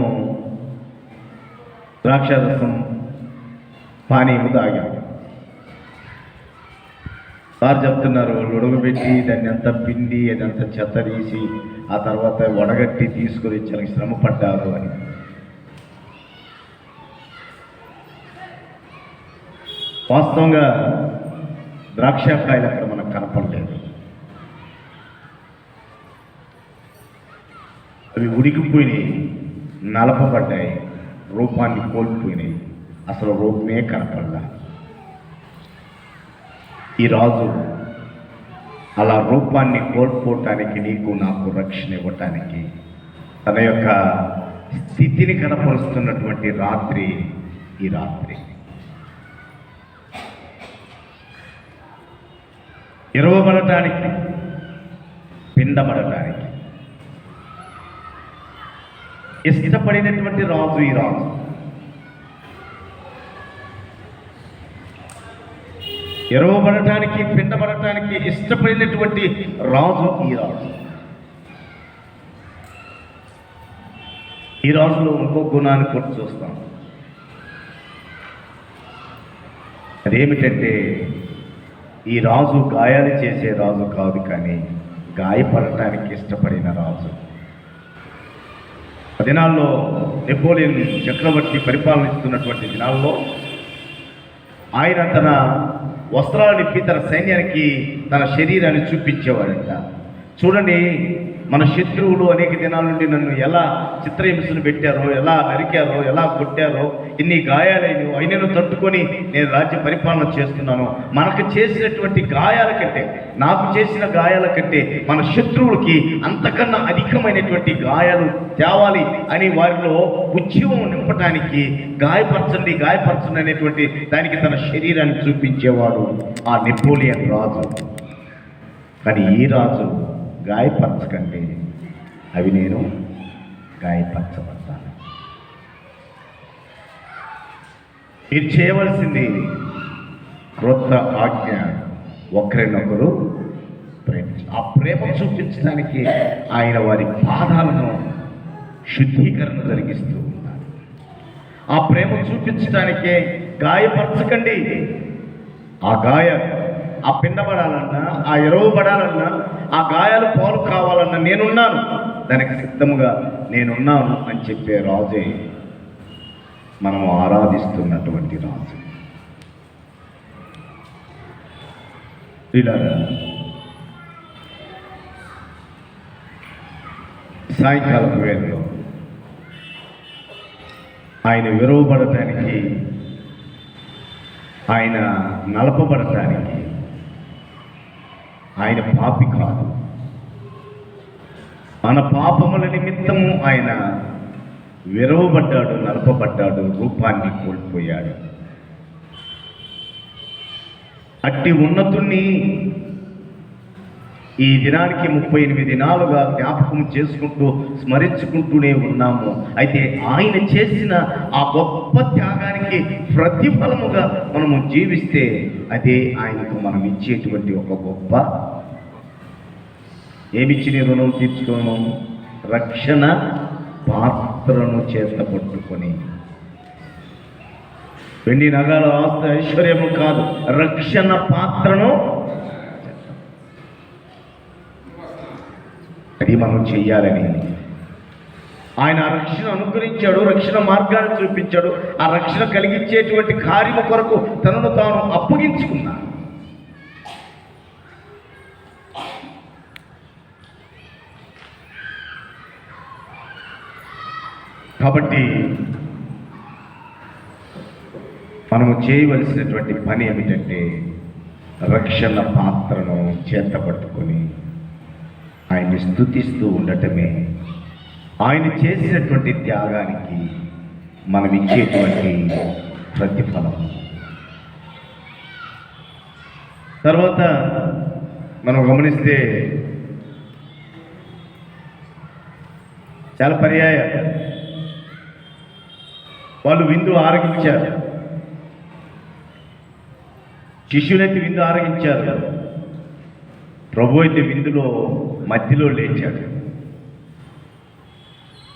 ద్రాక్షారసం పానీయము తాగాం. సార్ చెప్తున్నారు, ఉడకబెట్టి దాన్ని అంతా పిండి అదంతా చెత్త తీసి ఆ తర్వాత వడగట్టి తీసుకొని చాలా శ్రమ పడ్డారు అని. వాస్తవంగా ద్రాక్షకాయలు అక్కడ మనకు కనపడలేదు. అవి ఉడికిపోయినాయి, నలపబడ్డాయి, రూపాన్ని కోల్పోయినాయి, అసలు రూపమే కనపడలా. ఈ రాజు అలా రూపాన్ని కోల్పోవటానికి, నీకు నాకు రక్షణ ఇవ్వటానికి తన యొక్క స్థితిని కనపరుస్తున్నటువంటి రాత్రి ఈ రాత్రి. ఇరవబడటానికి, పిండబడటానికి ఇష్టపడినటువంటి రాజు ఈ రాజు. ఎరవబడటానికి, పిండబడటానికి ఇష్టపడినటువంటి రాజు ఈ రాజు. ఈ రాజులో ఇంకో గుణాన్ని కూడా చూస్తాం. అదేమిటంటే ఈ రాజు గాయాలు చేసే రాజు కాదు, కానీ గాయపడటానికి ఇష్టపడిన రాజు. ఆ దినాల్లో నెపోలియన్ చక్రవర్తి పరిపాలనిస్తున్నటువంటి దినాల్లో ఆయన తన వస్త్రాలను ఇప్పి తన సైన్యానికి తన శరీరాన్ని చూపించేవాడంట. చూడండి, మన శత్రువులు అనేక దినాల నుండి నన్ను ఎలా చిత్రహింసలు పెట్టారో, ఎలా నరికారో, ఎలా కొట్టారో, ఇన్ని గాయాలైన అయినను తట్టుకొని నేను రాజ్య పరిపాలన చేస్తున్నాను. మనకు చేసినటువంటి గాయాల కంటే, నాకు చేసిన గాయాల కంటే మన శత్రువులకి అంతకన్నా అధికమైనటువంటి గాయాలు తేవాలి అని వారిలో ఉద్యమం నింపటానికి గాయపరచండి గాయపరచండి అనేటువంటి దానికి తన శరీరాన్ని చూపించేవాడు ఆ నెపోలియన్ రాజు. కానీ ఈ రాజు గాయపరచకండి, అవి నేను గాయపరచబడతాను. మీరు చేయవలసింది క్రొత్త ఆజ్ఞ, ఒకరినొకరు ప్రేమించ. ఆ ప్రేమ చూపించడానికి ఆయన వారి పాదాలను శుద్ధీకరణ జరిగిస్తూ ఉన్నారు. ఆ ప్రేమ చూపించడానికే గాయపరచకండి. ఆ ఆ పిండబడాలన్నా, ఆ ఎరువు పడాలన్నా, ఆ గాయాలు పాలు కావాలన్నా నేనున్నాను, దానికి సిద్ధముగా నేనున్నాను అని చెప్పే రాజే మనము ఆరాధిస్తున్నటువంటి రాజు. ఇలా సాయంకాలం వేళలో ఆయన విరవబడటానికి, ఆయన నలపబడటానికి ఆయన పాపి కాదు. మన పాపముల నిమిత్తము ఆయన విరవబడ్డాడు, నలపబడ్డాడు, రూపాన్ని కోల్పోయాడు. అట్టి ఉన్నతుణ్ణి ఈ దినానికి 38 దినాలుగా జ్ఞాపకం చేసుకుంటూ స్మరించుకుంటూనే ఉన్నాము. అయితే ఆయన చేసిన ఆ గొప్ప త్యాగానికి ప్రతిఫలముగా మనము జీవిస్తే అదే ఆయనకు మనం ఇచ్చేటువంటి ఒక గొప్ప, ఏమిచ్చి నీ రుణం తీర్చుకోను, రక్షణ పాత్రను చేత పట్టుకొని, వెండి నగల ఆస్తి ఐశ్వర్యము కాదు, రక్షణ పాత్రను అది మనం చెయ్యాలని ఆయన ఆ రక్షణ అనుగ్రహించాడు, రక్షణ మార్గాన్ని చూపించాడు. ఆ రక్షణ కలిగించేటువంటి కార్యము కొరకు తనను తాను అప్పగించుకున్నాడు. కాబట్టి మనము చేయవలసినటువంటి పని ఏమిటంటే రక్షణ పాత్రను చేత పట్టుకొని ఆయన్ని స్తుతిస్తూ ఉండటమే ఆయన చేసినటువంటి త్యాగానికి మనం ఇచ్చేటువంటి ప్రతిఫలం. తర్వాత మనం గమనిస్తే చాలా పర్యాయాలు వాళ్ళు విందు ఆరగించారు, శిష్యులైతే విందు ఆరగించారు, ప్రభు అయితే విందులో మధ్యలో లేచాడు.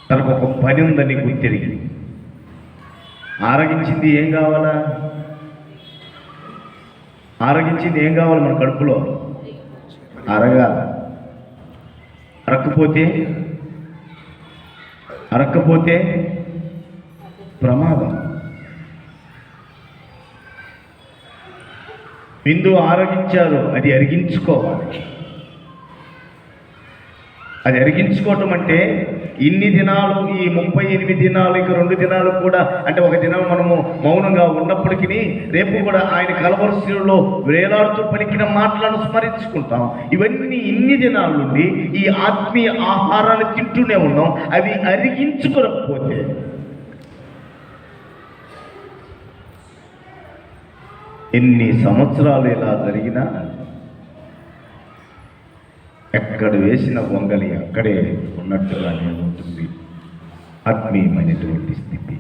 తనకు ఒక పని ఉందని గుర్తిరిగి ఆరగించింది ఏం కావాలా? ఆరగించింది ఏం కావాలి? మన కడుపులో అరగాల. అరక్కపోతే ప్రమాదం. విందు ఆరగించారు, అది అరిగించుకోవాలి. అది అరిగించుకోవటం అంటే ఇన్ని దినాలు, ఈ 38 దినాలు, ఇక 2 దినాలు కూడా, అంటే ఒక దినం మనము మౌనంగా ఉన్నప్పటికీ రేపు కూడా ఆయన కలవరశిలో వేలాడుతూ పలికిన మాటలను స్మరించుకుంటాం. ఇవన్నీ ఇన్ని దినాల నుండి ఈ ఆత్మీయ ఆహారాన్ని తింటూనే ఉన్నాం. అవి అరిగించుకోకపోతే ఎన్ని సంవత్సరాలు ఇలా జరిగినా ఎక్కడ వేసిన గొంగలి అక్కడే ఉన్నట్టుగానే ఉంటుంది ఆత్మీయమైనటువంటి స్థితి.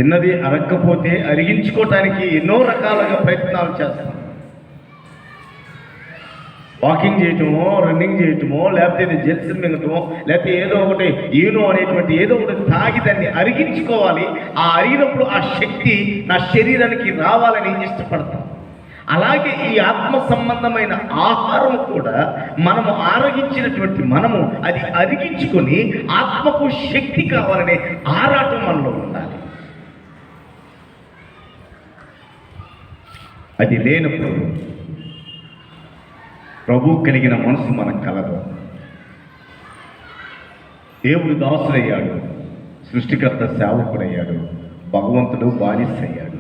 ఎన్నది అరక్కపోతే అరిగించుకోవటానికి ఎన్నో రకాలుగా ప్రయత్నాలు చేస్తాం. వాకింగ్ చేయటమో, రన్నింగ్ చేయటమో, లేకపోతే ఇది జెల్స్ మింగటమో, లేకపోతే ఏదో ఒకటి ఈనో అనేటువంటి ఏదో ఒకటి తాగి దాన్ని అరిగించుకోవాలి. ఆ అరిగినప్పుడు ఆ శక్తి నా శరీరానికి రావాలని ఇష్టపడతాం. అలాగే ఈ ఆత్మ సంబంధమైన ఆహారం కూడా మనము ఆరగించినటువంటి మనము అది అరిగించుకొని ఆత్మకు శక్తి కావాలనే ఆరాటం మనలో ఉండాలి. అది లేనప్పుడు ప్రభు కలిగిన మనసు మనకు కలదు. దేవుడు దాసుడయ్యాడు, సృష్టికర్త సేవకుడయ్యాడు, భగవంతుడు బానిసయ్యాడు.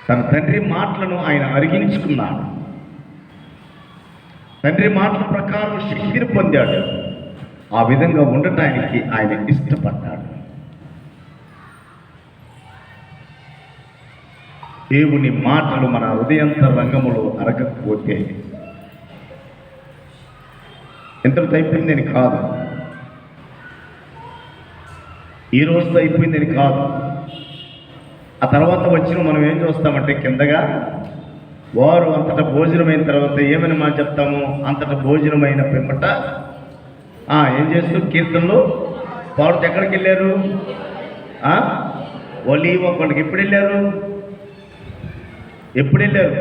తన తండ్రి మాటలను ఆయన అరిగించుకున్నాడు. తండ్రి మాటల ప్రకారం శక్తిని పొందాడు. ఆ విధంగా ఉండటానికి ఆయన ఇష్టపడ్డాడు. దేవుని మాటలు మన హృదయాంతరంగములో అరగకపోతే ఎంతటితో అయిపోయిందని కాదు, ఈ రోజుతో అయిపోయిందని కాదు. ఆ తర్వాత వచ్చిన మనం ఏం చూస్తామంటే కిందగా వారు అంతటా భోజనమైన తర్వాత ఏమని మాట చెప్తాము, అంతటా భోజనమైన పిమ్మట ఏం చేస్తూ కీర్తనలు పాడుతూ ఎక్కడికి వెళ్ళారు? ఒలీవ కొండకి ఎప్పుడు వెళ్ళారు?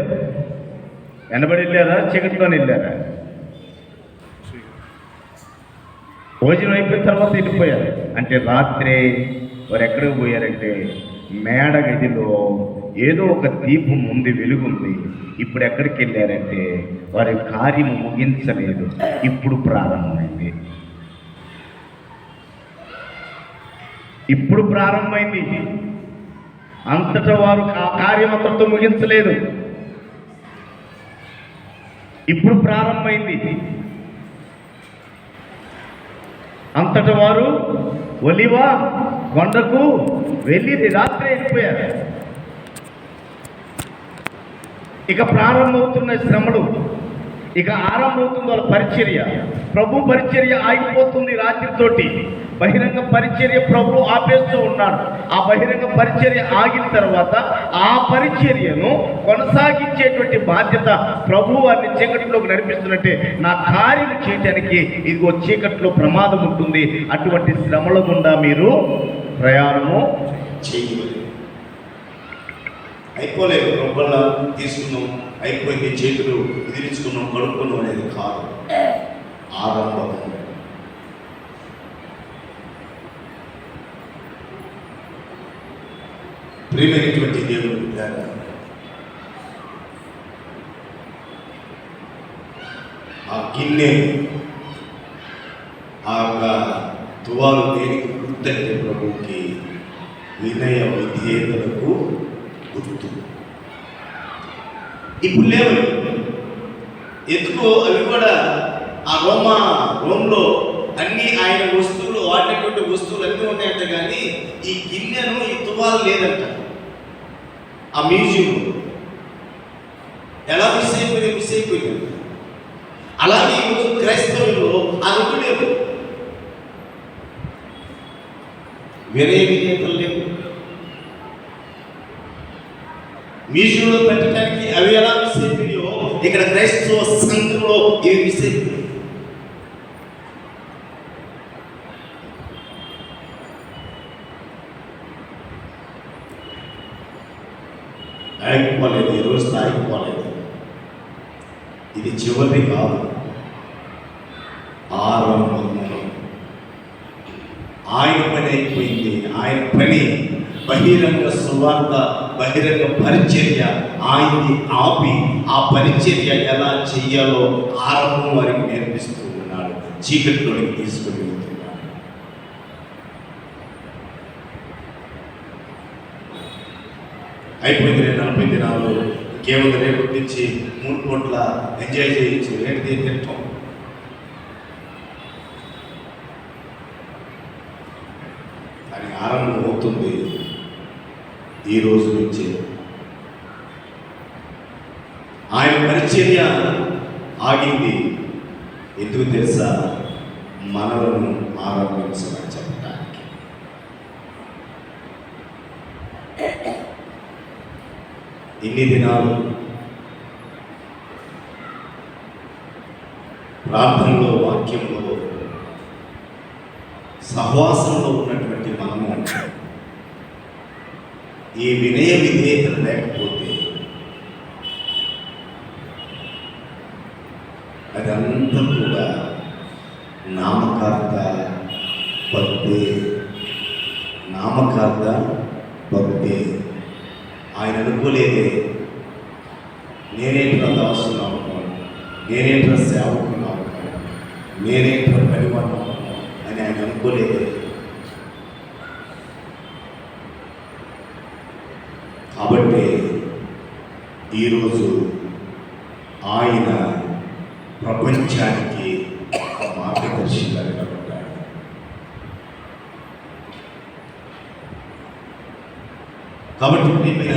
వెనబడి వెళ్ళారా, చీకటిలోనే వెళ్ళారా? భోజనం అయిపోయిన తర్వాత వెళ్ళిపోయారు. అంటే రాత్రి వారు ఎక్కడికి పోయారంటే మేడ గదిలో ఏదో ఒక దీపం ఉంది, వెలుగుంది. ఇప్పుడు ఎక్కడికి వెళ్ళారంటే వారి కార్యము ముగించలేదు, ఇప్పుడు ప్రారంభమైంది. అంతటా వారు ఆ కార్యం అంతటితో ముగించలేదు, ఇప్పుడు ప్రారంభమైంది. అంతటా వారు ఒలివ కొండకు వెళ్ళి రాత్రి వెళ్ళిపోయారు. ఇక ప్రారంభమవుతున్న శ్రమలు, ఇక ఆరంభమవుతుంది వాళ్ళ పరిచర్య. ప్రభు పరిచర్య ఆగిపోతుంది రాత్రితోటి. బహిరంగ పరిచర్య ప్రభు ఆపేస్తూ ఉన్నాడు. ఆ బహిరంగ పరిచర్య ఆగిన తర్వాత ఆ పరిచర్యను కొనసాగించేటువంటి బాధ్యత ప్రభు వారిని చీకటిలోకి నడిపిస్తున్నట్టే నా కార్యం చేయటానికి ఇదిగో చీకట్లో ప్రమాదం ఉంటుంది. అటువంటి శ్రమల గుండా మీరు ప్రయాణము చేయలేదు. అయిపోలేదు, రొబ్బల్లా తీసుకున్నాం, అయిపోయింది, చేతులు విదిలించుకున్నాం, కడుక్కున్నాం అనేది కాదు. ఆరంభం. ప్రియమైనటువంటి దేవుడు బిడ్డలారా, ఆ గిన్నె, ఆ యొక్క తువాలు దేనికి గుర్తంటే ప్రభువుకి వినయ విధేయతలకు గుర్తు. ఇప్పుడు లేవు ఎందుకో అవి కూడా ఆ రోమ్లో అన్ని ఆయన వస్తువులు, వాడినటువంటి వస్తువులు అన్నీ ఉన్నాయంట. కానీ ఈ గిన్నెను, ఈ తువాలు లేదంట. ఆ మ్యూజియం ఎలా మిస్ అయిపోయింది. అలాగే ఈరోజు క్రైస్తవులు ఆ రెండు లేవు, వినయ విధేయతలు లేవు. మ్యూజియంలో పెట్టడానికి అవి ఎలా మిస్ అయిపోయాయో ఇక్కడ క్రైస్తవ సంఘంలో ఏవి మిస్ అయిపోయాయి. ఆగిపోలేదు, ఈరోజు ఆగిపోలేదు. ఇది చివరి కాదు, ఆరంభము. ఆయన పని అయిపోయింది. ఆయన పని బహిరంగ సువార్త, బహిరంగ పరిచర్య ఆయన్ని ఆపి ఆ పరిచర్య ఎలా చెయ్యాలో ఆరంభం వారికి నేర్పిస్తూ ఉన్నాడు. చీకటిలోకి తీసుకుని వెళ్తున్నాడు. అయిపోయింది 40 దినాలు, కేవలం రేపటి నుంచి 3 పూట్ల ఎంజాయ్ చేయొచ్చు, ఏంటి తింటాం. కానీ ఆరంభం అవుతుంది ఈ రోజు నుంచి. ఆయన పరిచర్య ఆగింది. ఎందుకు తెలుసా? మనలను ఆరంభించమని చెప్పడానికి. ఇన్ని దినాలు ప్రార్థనలో, వాక్యంలో, సహవాసంలో ఉన్నటువంటి మనము ఈ వినయ విధేయతలు లేకపోతే అదంతా కూడా నామకార్థ భక్తే. ఆయన అనుకోలేదే నేనేంట్రా దాసుని అవుతాను, నేనేంట్రా సేవకుని అవుతాను, నేనేంట్రా పనివాడిని అవుతాను అని ఆయన అనుకోలేదే. కాబట్టి ఈరోజు ఆయన ప్రపంచానికి ఒక మార్గదర్శిగా నిలబడ్డాడు. కాబట్టి ప్రియమైన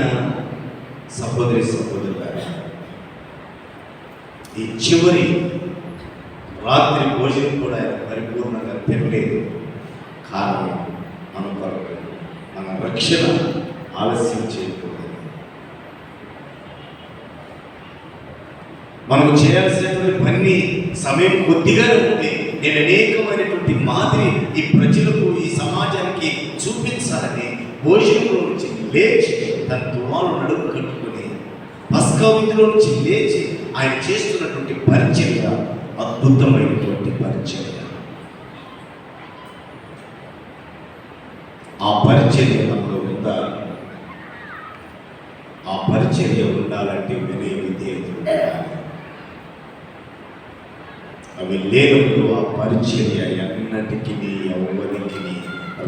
సహోదరి సహోదరులారా, ఈ చివరి రాత్రి భోజనం కూడా ఆయన పరిపూర్ణంగా తినలేదు. కారణం మన కొరకు, మన రక్షణ ఆలస్యం చేయకూడదు. మనం చేయాల్సినటువంటి పని సమయం కొద్దిగానే ఉంది. నేను అనేకమైనటువంటి మాదిరి ఈ ప్రజలకు, ఈ సమాజానికి చూపించాలని భోజనంలో నుంచి లేచి తన తువాలు నడుము కట్టుకుని పస్కా విధిలో నుంచి లేచి ఆయన చేస్తున్నటువంటి పరిచర్య అద్భుతమైనటువంటి పరిచర్య. ఆ పరిచర్య మనలో ఉండాలి. ఆ పరిచర్య ఉండాలంటే వినయ విధేయతలు ఉండాలి. అవి లేనప్పుడు ఆ పరిచర్య ఎన్నటికీ ఎవరికి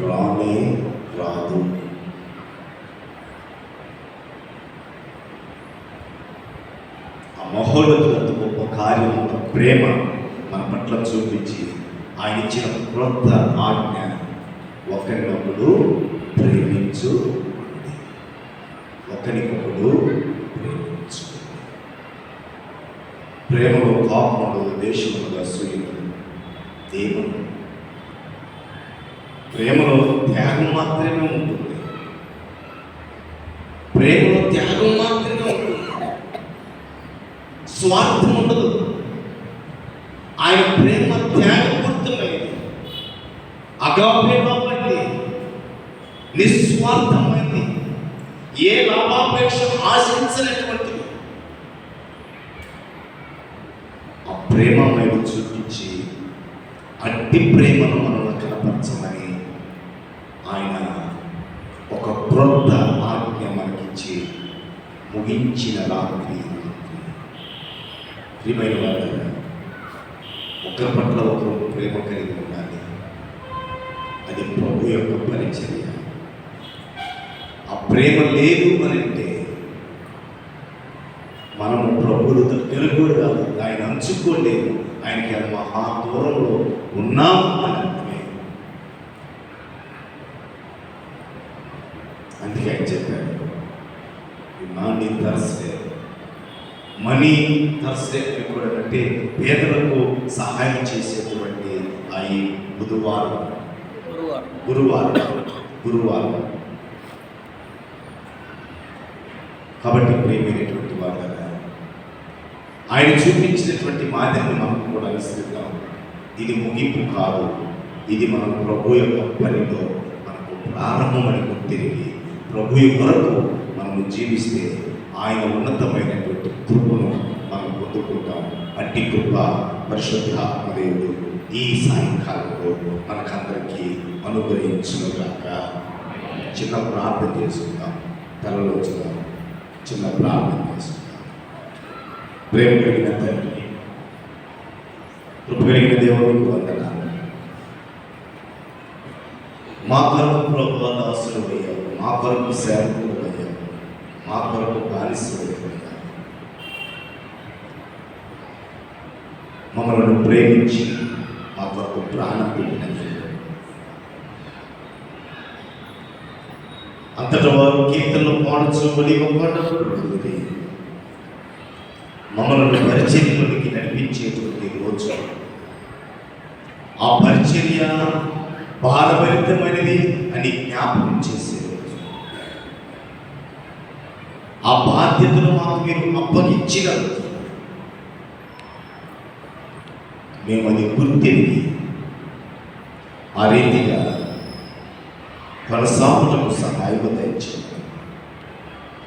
రానే రాదు. ఆ మహోన్నతులంత గొప్ప కార్యం, ప్రేమ మన పట్ల చూపించి ఆయన ఇచ్చిన క్రొత్త ఆజ్ఞ ఒకరినొకడు ప్రేమించు, ఒకరికొకడు ప్రేమించు. ప్రేమలో కోపములు, దేశములు, అసూయలు ఏమను. ప్రేమలో త్యాగం మాత్రమే ఉంటుంది. ప్రేమలో త్యాగం మాత్రమే ఉంటుంది. స్వార్థం ఉండదు. ఆయన ప్రేమ త్యాగపూరితమైంది, అగాపేమైంది, నిస్వార్థమైంది, ఏ లాభాపేక్ష ఆశించినటువంటిది. ఆ ప్రేమ మేము చూపించి అట్టి ప్రేమను మనల్ని కనపరచమని ఆయన ఒక క్రొత్త ఆజ్ఞ మనకిచ్చి ముగించిన రాత్రి. ప్రియమైన వారు, ఒకరి పట్ల ఒకరు ప్రేమ కలిగి ఉండాలి. అది ప్రభు యొక్క పరిచర్య. ఆ ప్రేమ లేదు అని అంటే మనము ప్రభువులు దగ్గర కూడా కాదు, ఆయన అంచుకోలేము. ఆయనకి అది మహా దూరంలో ఉన్నాము అని అర్థమే. అందుకే ఆయన చెప్పాడు, మనీ థర్స్డే. మనీ థర్స్డే కూడా అంటే పేదలకు సహాయం చేసేటువంటి ఆ ఈ గురువారం. కాబట్టి ప్రియమైనటువంటి వారు, ఆయన చూపించినటువంటి మాదిరిని మనం కూడా అనుసరిద్దాం. ఇది ముగింపు కాదు, ఇది మనం ప్రభు యొక్క పనిలో మనకు ప్రారంభమని గుర్తిరిగి ప్రభు కొరకు మనము జీవిస్తే ఆయన ఉన్నతమైనటువంటి కృపను మనం పొందుకుంటాం. అట్టి కృప పరిశుద్ధాత్మదేవుడు ఈ సాయంకాలంలో మనకందరికీ అనుగ్రహించుగాక. చిన్న ప్రార్థన చేసుకుందాం. తలలో చిన్న ప్రార్థన చేసుకుందాం. ప్రేమ కలిగిన తండ్రి, కృప కలిగిన దేవునికి వందనాలు. మా కొరకు ప్రభు దాసులు అయ్యావు, మా కొరకు సేవకులు అయ్యావు, మా కొరకు బానిసలు అయ్యావు. మమ్మల్ని ప్రేమించి మా కొరకు ప్రాణం పెట్టినది. అంతటా వారు కీర్తనలు పాడుచు బలిగొప్పటి మమ్మల్ని పరిచర్యలోనికి నడిపించేటువంటి రోజు. ఆ పరిచర్య భారభరితమైనది అని జ్ఞాపకం చేసే రోజు. ఆ బాధ్యతను మాకు మీరు అప్పగించిన మేము అది గుర్తిరిగి ఆ రీతిగా కొనసాగుటకు సహాయము దయచేయండి.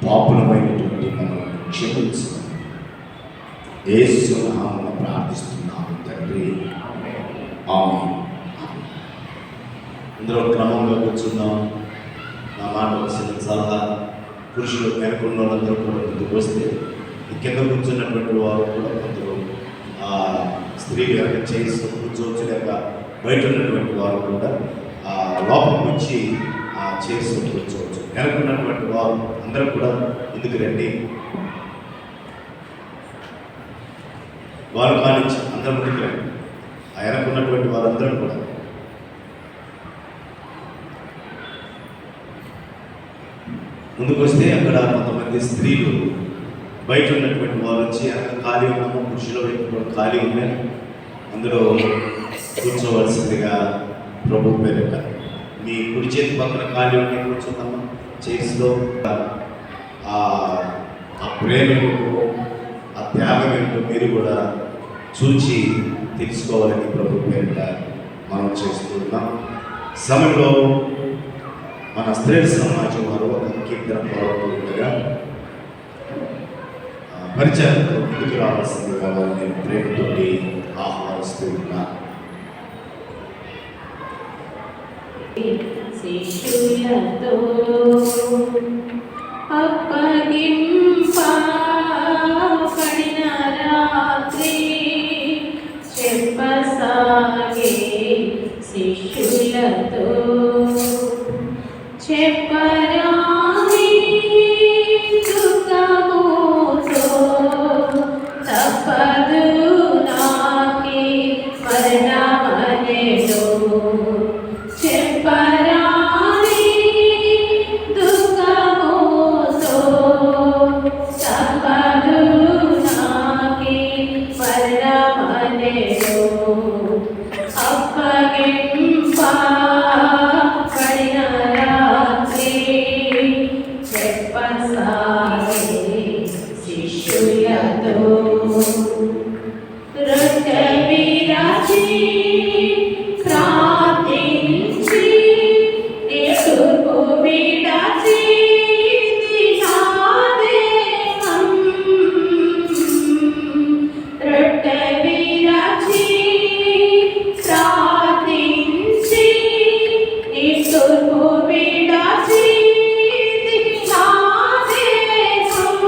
పాపులమైనటువంటి మనల్ని క్షమించమని యేసు నామమున ప్రార్థిస్తున్నాము తండ్రి. ఆమేన్. అందరూ క్రమంగా కూర్చున్నాం. నా మాట వచ్చిన సలహా పురుషులు వెనుకున్న వాళ్ళందరూ కూడా ముందుకు వస్తే ఈ కింద కూర్చున్నటువంటి వారు కూడా కొందరు స్త్రీలు ఎవరైనా చేసి కూర్చోవచ్చు, లేక బయట ఉన్నటువంటి వారు కూడా లోపలికి వచ్చి చేసి కూర్చోవచ్చు. వెనుకున్నటువంటి వారు అందరూ కూడా ఎందుకు రండి, వారు కానించి అందరూ ముందుకు రండి. ఆ వెనుకున్నటువంటి వారందరూ కూడా ముందుకు వస్తే అక్కడ కొంతమంది స్త్రీలు బయట ఉన్నటువంటి వారు వచ్చి వెనక ఖాళీ ఉన్నాము, పురుషుల వైపు కూడా ఖాళీ ఉన్నాయి, అందులో కూర్చోవలసిందిగా ప్రభు పేరిట. మీ కుడి చేతి పక్కన ఖాళీ ఉన్నాయి, కూర్చున్నాము. చైర్స్లో ఆ ప్రేమ ఏంటో, ఆ త్యాగం ఏంటో మీరు కూడా చూచి తెలుసుకోవాలని ప్రభు పేరిట మనం చేస్తున్నాం. సమయంలో మన స్త్రీ సమాజం వారు ఒక కీర్తన పాడుతుండగా పరిచయంలో ముందుకు రావాల్సిందిగా వారు నేను ప్రేమతోటి ఆహ్వానిస్తూ ఉన్నా. శిష్యులతో అప్పగింపబడిన రాత్రి చెప్పసాగే శిష్యులతో చెప్పరాని దుఃఖముతో తప్పదు నాకి మరణమనేదో. చెప్పరాని దుఃఖముతో తప్పదు నాకి మరణమనేదో. అప్పగింపబడిన రాత్రి చెప్పసాగే శిష్యులతో రొట్టె విరచి ప్రార్థించి తూర్పు విడచి దినాదేవం. రొట్టె విరచి ప్రార్థించి తూర్పు విడచి దినాదేవం.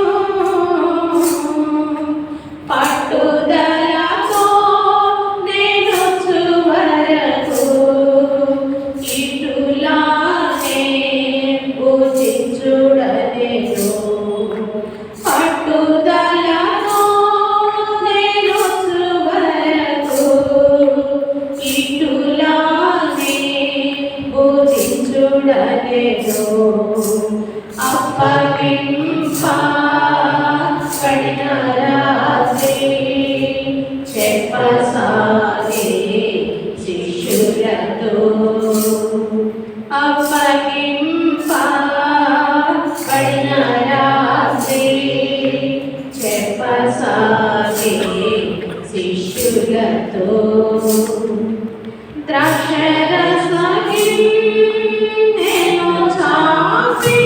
పట్టుదలతో నేను వరకు ఇటులానే పూజించుడనేను. పట్టుదలతో నేను వరకు ఇటులానే పూజించుడనేను. అప్పగింపబడిన రాత్రి చెప్పసాగే శిష్యులతో. అప్పగింపబడిన రాత్రి చెప్పసాగే శిష్యులతో. ద్రాక్షరసకి నేను చాపి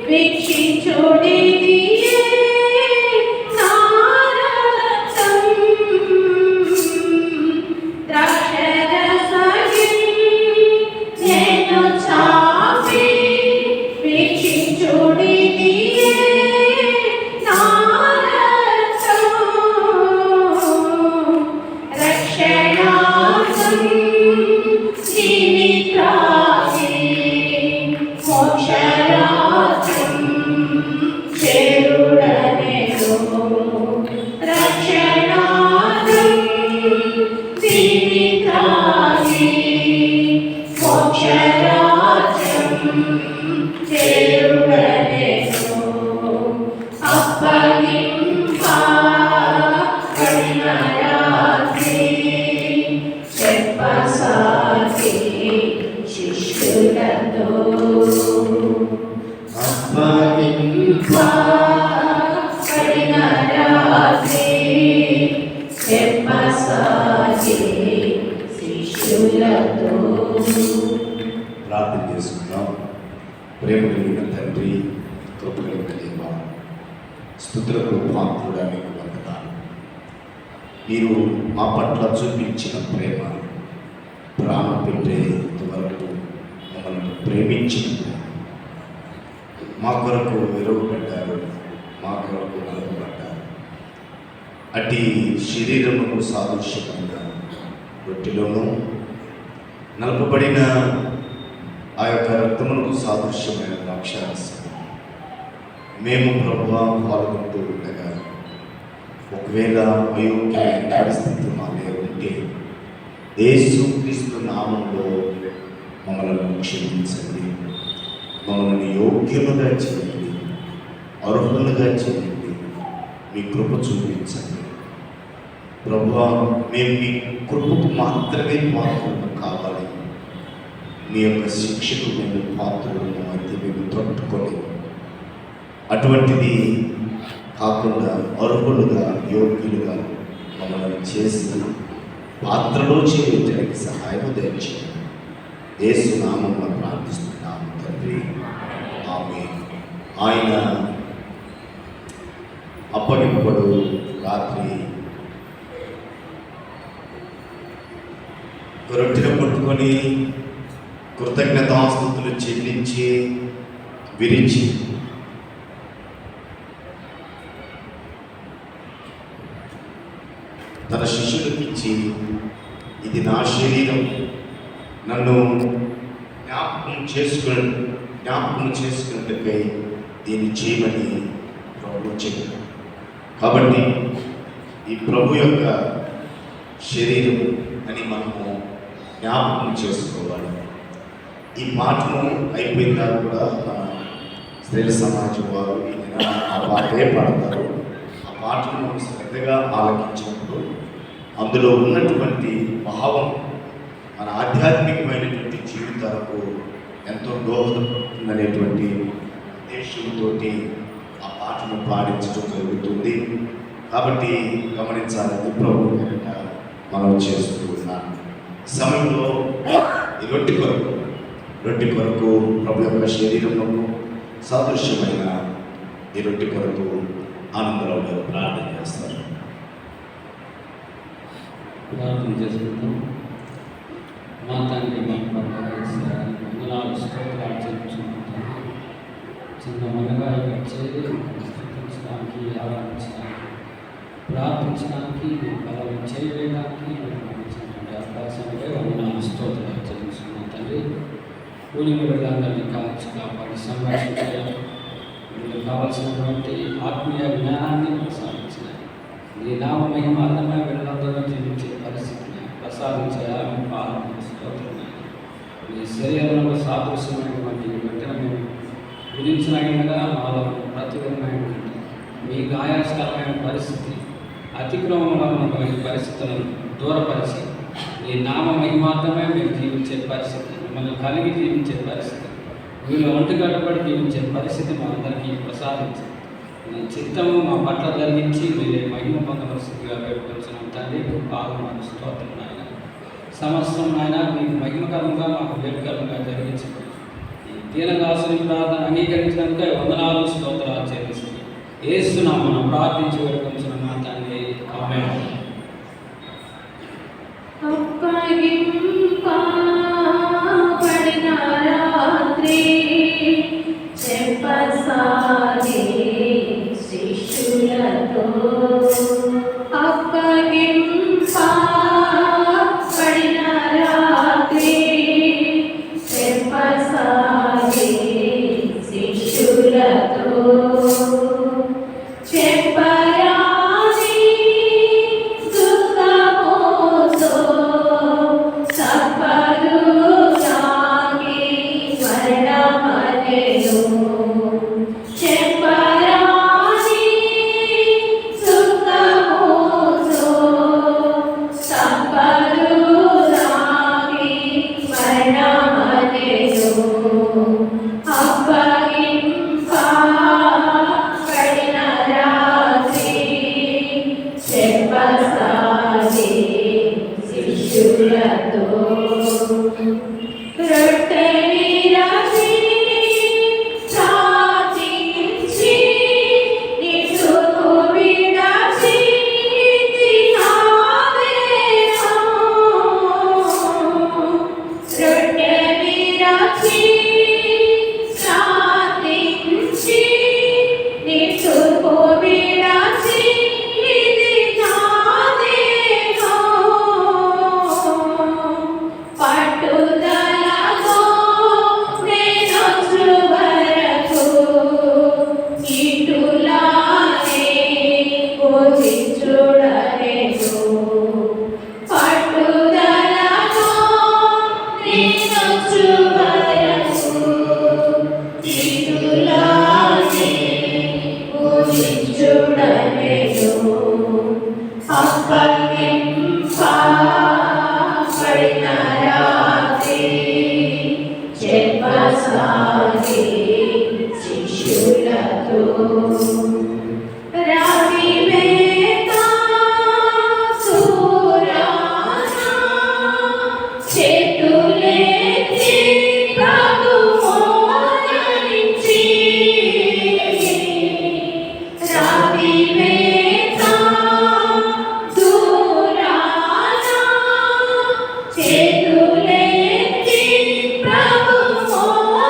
వీక్షించుడిదియే నా రక్తం. ద్రాక్షరసకి నేను చాపి వీక్షించుడిదియే నా రక్తం. రక్షణార్థం జీవితాన్ని మోక్షరాజ్యం చేరుడనేను. రక్షణార్థం జీవితాన్ని మోక్షరాజ్యం చేరుడనేను. అప్పగింపబడిన రాత్రి చెప్పసాగే శిష్యులతో. అప్పగింపబడిన రాత్రి చెప్పసాగే ప్రార్థన చేసుకుందాం. ప్రేమ కలిగిన తండ్రి, కృప కలిగిన దేవా, స్తుతులకు పాత్రుడా మీకు వందనాలు. మీరు మా పట్ల చూపించిన ప్రేమ, ప్రాణం పెట్టేంత వరకు మమ్మల్ని ప్రేమించిన మా కొరకు విలువబడ్డారు, మా కొరకు నలపబడ్డారు. అటు శరీరముకు సాదృశ్యమైన రొట్టెలోనూ నలపబడిన ఆ యొక్క రక్తమునకు సాదృశ్యమైన ద్రాక్షారసం మేము ప్రభువా పాల్గొంటూ ఉండగా ఒకవేళ అయోగ్యమైన పరిస్థితి మాలో ఉంటే యేసుక్రీస్తు నామములో మమ్మల్ని క్షమించండి, మమ్మల్ని యోగ్యముగా చేయండి, అర్హులుగా చేయండి, మీ కృప చూపించండి ప్రభువా. మేము మీ కృపకు మాత్రమే పాత్రలు కావాలి, మీ యొక్క శిక్షకు మేము పాత్రలను అయితే మేము తట్టుకొని అటువంటిది కాకుండా అర్హులుగా యోగ్యులుగా మమ్మల్ని చేసి పాత్రలో చేయడానికి సహాయం దయచేయండి. యేసు నామములో ప్రార్థిస్తున్నాము తండ్రి, ఆమేన్. ఆయన అప్పటిప్పుడు రాత్రి రొట్టెను పట్టుకొని కృతజ్ఞతాస్తుతులు చెల్లించి విరిచి తన శిష్యులకు ఇచ్చి, ఇది నా శరీరం, నన్ను జ్ఞాపకం చేసుకున్నట్టుకై దీన్ని చేయమని ప్రభు చెప్పారు. కాబట్టి ఈ ప్రభు యొక్క శరీరం అని మనము జ్ఞాపకం చేసుకోవాలి. ఈ పాటను అయిపోయిందా కూడా మన స్త్రీల సమాజం వారు ఆ పాటే పాడతారు. ఆ పాటను మనం శ్రద్ధగా ఆలకించినప్పుడు అందులో ఉన్నటువంటి భావం మన ఆధ్యాత్మికమైనటువంటి జీవితాలకు ఎంతో దోహదపడుతుందనేటువంటి ఉద్దేశంతో ఆ పాటను పాడించడం జరుగుతుంది. కాబట్టి గమనించాలని ప్రభు పేరిట మనం చేస్తూ ఉన్నాం. సమయంలో ఈ రొట్టె కొరకు ప్రభు యొక్క శరీరంలో సాదృశ్యమైన ఈ రొట్టె కొరకు ఆనందరావు గారు ప్రార్థన చేస్తారు. ప్రార్థన చేసుకుంటాం. మా తండ్రి, మా వందనాలు స్తోత్రాలు చెల్లించుకుంటాం. చిన్న మనగా వచ్చేది స్థుతించడానికి, ఆరాధించడానికి, ప్రార్థించడానికి, బలం చేయడానికి అవకాశంపై వందనాలు స్తోత్రాలు చెల్లించుకున్నాం తండ్రి. కూలి వెళ్ళాలని కావచ్చు కాపాడి సంరక్షించాలి. మీకు కావాల్సినటువంటి ఆత్మీయ జ్ఞానాన్ని ప్రసాదించాలి. ఈ నామ మహిమార్థమే వెళ్ళందరూ జీవించే పరిస్థితిని ప్రసాదించాలని పాలన స్తోత్రం. మీ శరీరంలో సాదృశ్యమైనటువంటి వెంటనే మేము గురించినగా మాలో ప్రతికూలమైనటువంటి మీకు ఆయాస్కరమైన పరిస్థితి, అతిక్రమంలో ఉన్నటువంటి పరిస్థితులను దూరపరిచి ఈ నామ మహిమార్థమే మేము జీవించే పరిస్థితి, మిమ్మల్ని కలిగి జీవించే పరిస్థితి, వీళ్ళు ఒంటిగడ్డపడి జీవించే పరిస్థితి మా అందరికీ ప్రసాదించి మీ చిత్తము మా పట్ల జరిగించి మీరే మహిమ పొందవలసిందిగా వేడుకొంచున్నాం తండ్రి. పాల్గొన్న స్తోత్రం నాయన, సమస్తం నాయన మీకు మహిమకరంగా మాకు వేడుకరంగా జరిగించండి. ఈ దీనదాసుని ప్రార్థన అంగీకరించినందుకే వందనాలు స్తోత్రాలు చెల్లిస్తుంది. యేసునామమున మనం ప్రార్థించి వేడుకొంచున్నాం మా తండ్రి, ఆమేన్. పడిన రాత్రి చెప్పసాగే శిష్యులతో పడిన రాత్రి చెప్పసాగే శిష్యులతో చెప్పరాని దుఃఖమోతో తప్పదు పూజించుడనేను పట్టుదలతో నేనొచ్చు వరకు ఇటులానే పూజించుడనేను అప్పగింపబడిన రాత్రి చెప్పసాగి శిష్యులతో రావి వేత సూరాన చేతులెత్తి ప్రభుమోదరించి రావి వేత సూరాన చేతులెత్తి ప్రభుమోదరించి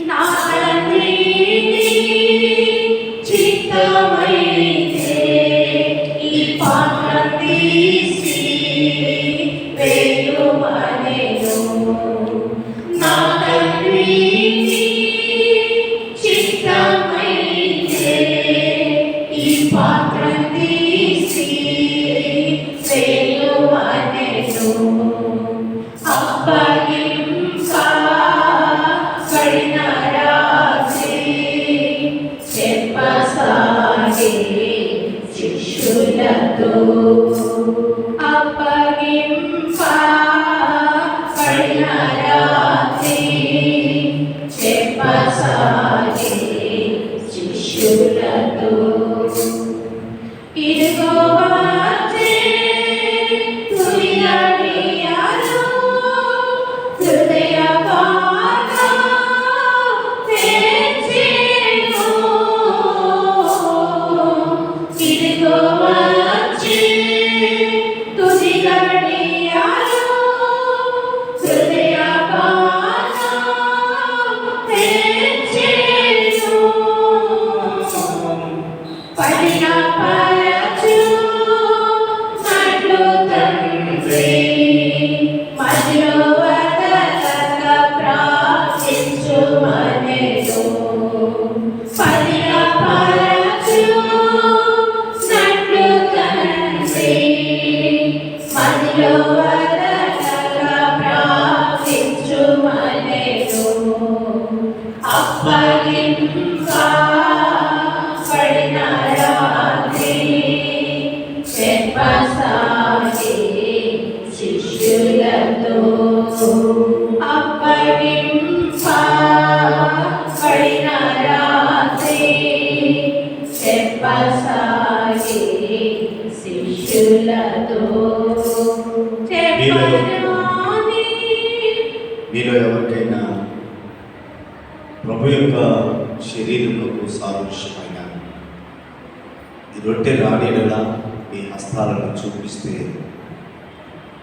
నా తండ్రిని చిత్తమైతే ఈ పాత్ర తీసి వేయుమనెను నా తండ్రిని చిత్తమైతే ఈ పాత్ర తీసి వేయుమనెను అప్పగింపబడిన రాత్రి చెప్పసాగి శిష్యులతో అప్పగింపబడిన రాత్రి చెప్పసాగి శిష్యులతో ఇదిగో వచ్చే తుయ్యనియాలు హృదయ బాధ తెచ్చెను ఇదిగో వచ్చే తుయ్యనియాలు హృదయ బాధ తెచ్చెను పడిన పరచు నట్లు తండ్రి మధ్యలో వదలక ప్రార్థించుమనెను పడిన పరచు నట్లు తండ్రి మధ్యలో వదలక ప్రార్థించుమనెను అప్పగింపబడిన రాత్రి చెప్పసాగి శిష్యులతో అప్పగింపబడిన రాత్రి చెప్పసాగి శిష్యులతో చెప్పనాని మీలో ఎవరికైనా ప్రభు యొక్క శరీరములకు సాదృశ్యమైన ఈ రొట్టె రాణిలా మీ హస్తాలను చూపిస్తే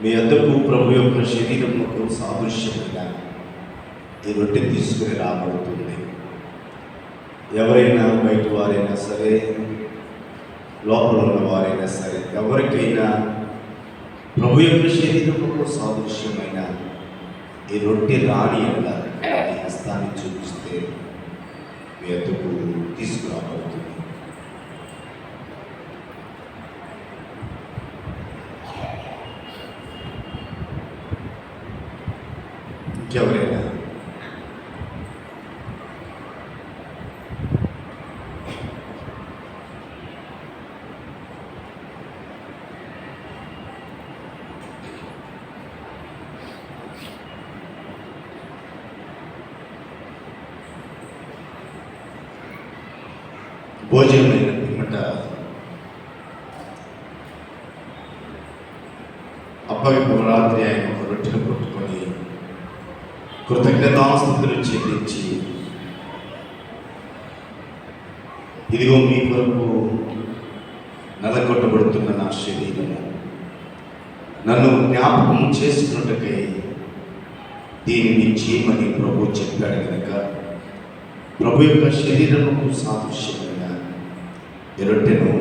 మీ వద్దకు ప్రభు యొక్క శరీరములకు సాదృశ్యమైన ఈ రొట్టె తీసుకుని రాబడుతుంది. ఎవరైనా బయట వారైనా సరే లోపల ఉన్న వారైనా సరే ఎవరికైనా ప్రభు యొక్క శరీరములకు సాదృశ్యమైన ఈ రొట్టె రాణి అలా ఈ హస్తాన్ని చూపిస్తే మీ వద్దకు తీసుకురాబడుతుంది. ఇంకెవరైనా భోజనమైన పిమ్మట అప్పగింపు రాత్రి ఆయన ఒక రొట్టెను కొట్టుకొని కృతజ్ఞతాస్తుతులు చెల్లించి ఇదిగో మీ కొరకు నలగొట్టబడుతున్న నా శరీరము నన్ను జ్ఞాపకం చేసుకున్నట్టుకై దీనిని చేయమని ప్రభు చెప్పాడు కనుక ప్రభు యొక్క శరీరముకు సాదృశ్యమైన ఈ రొట్టెను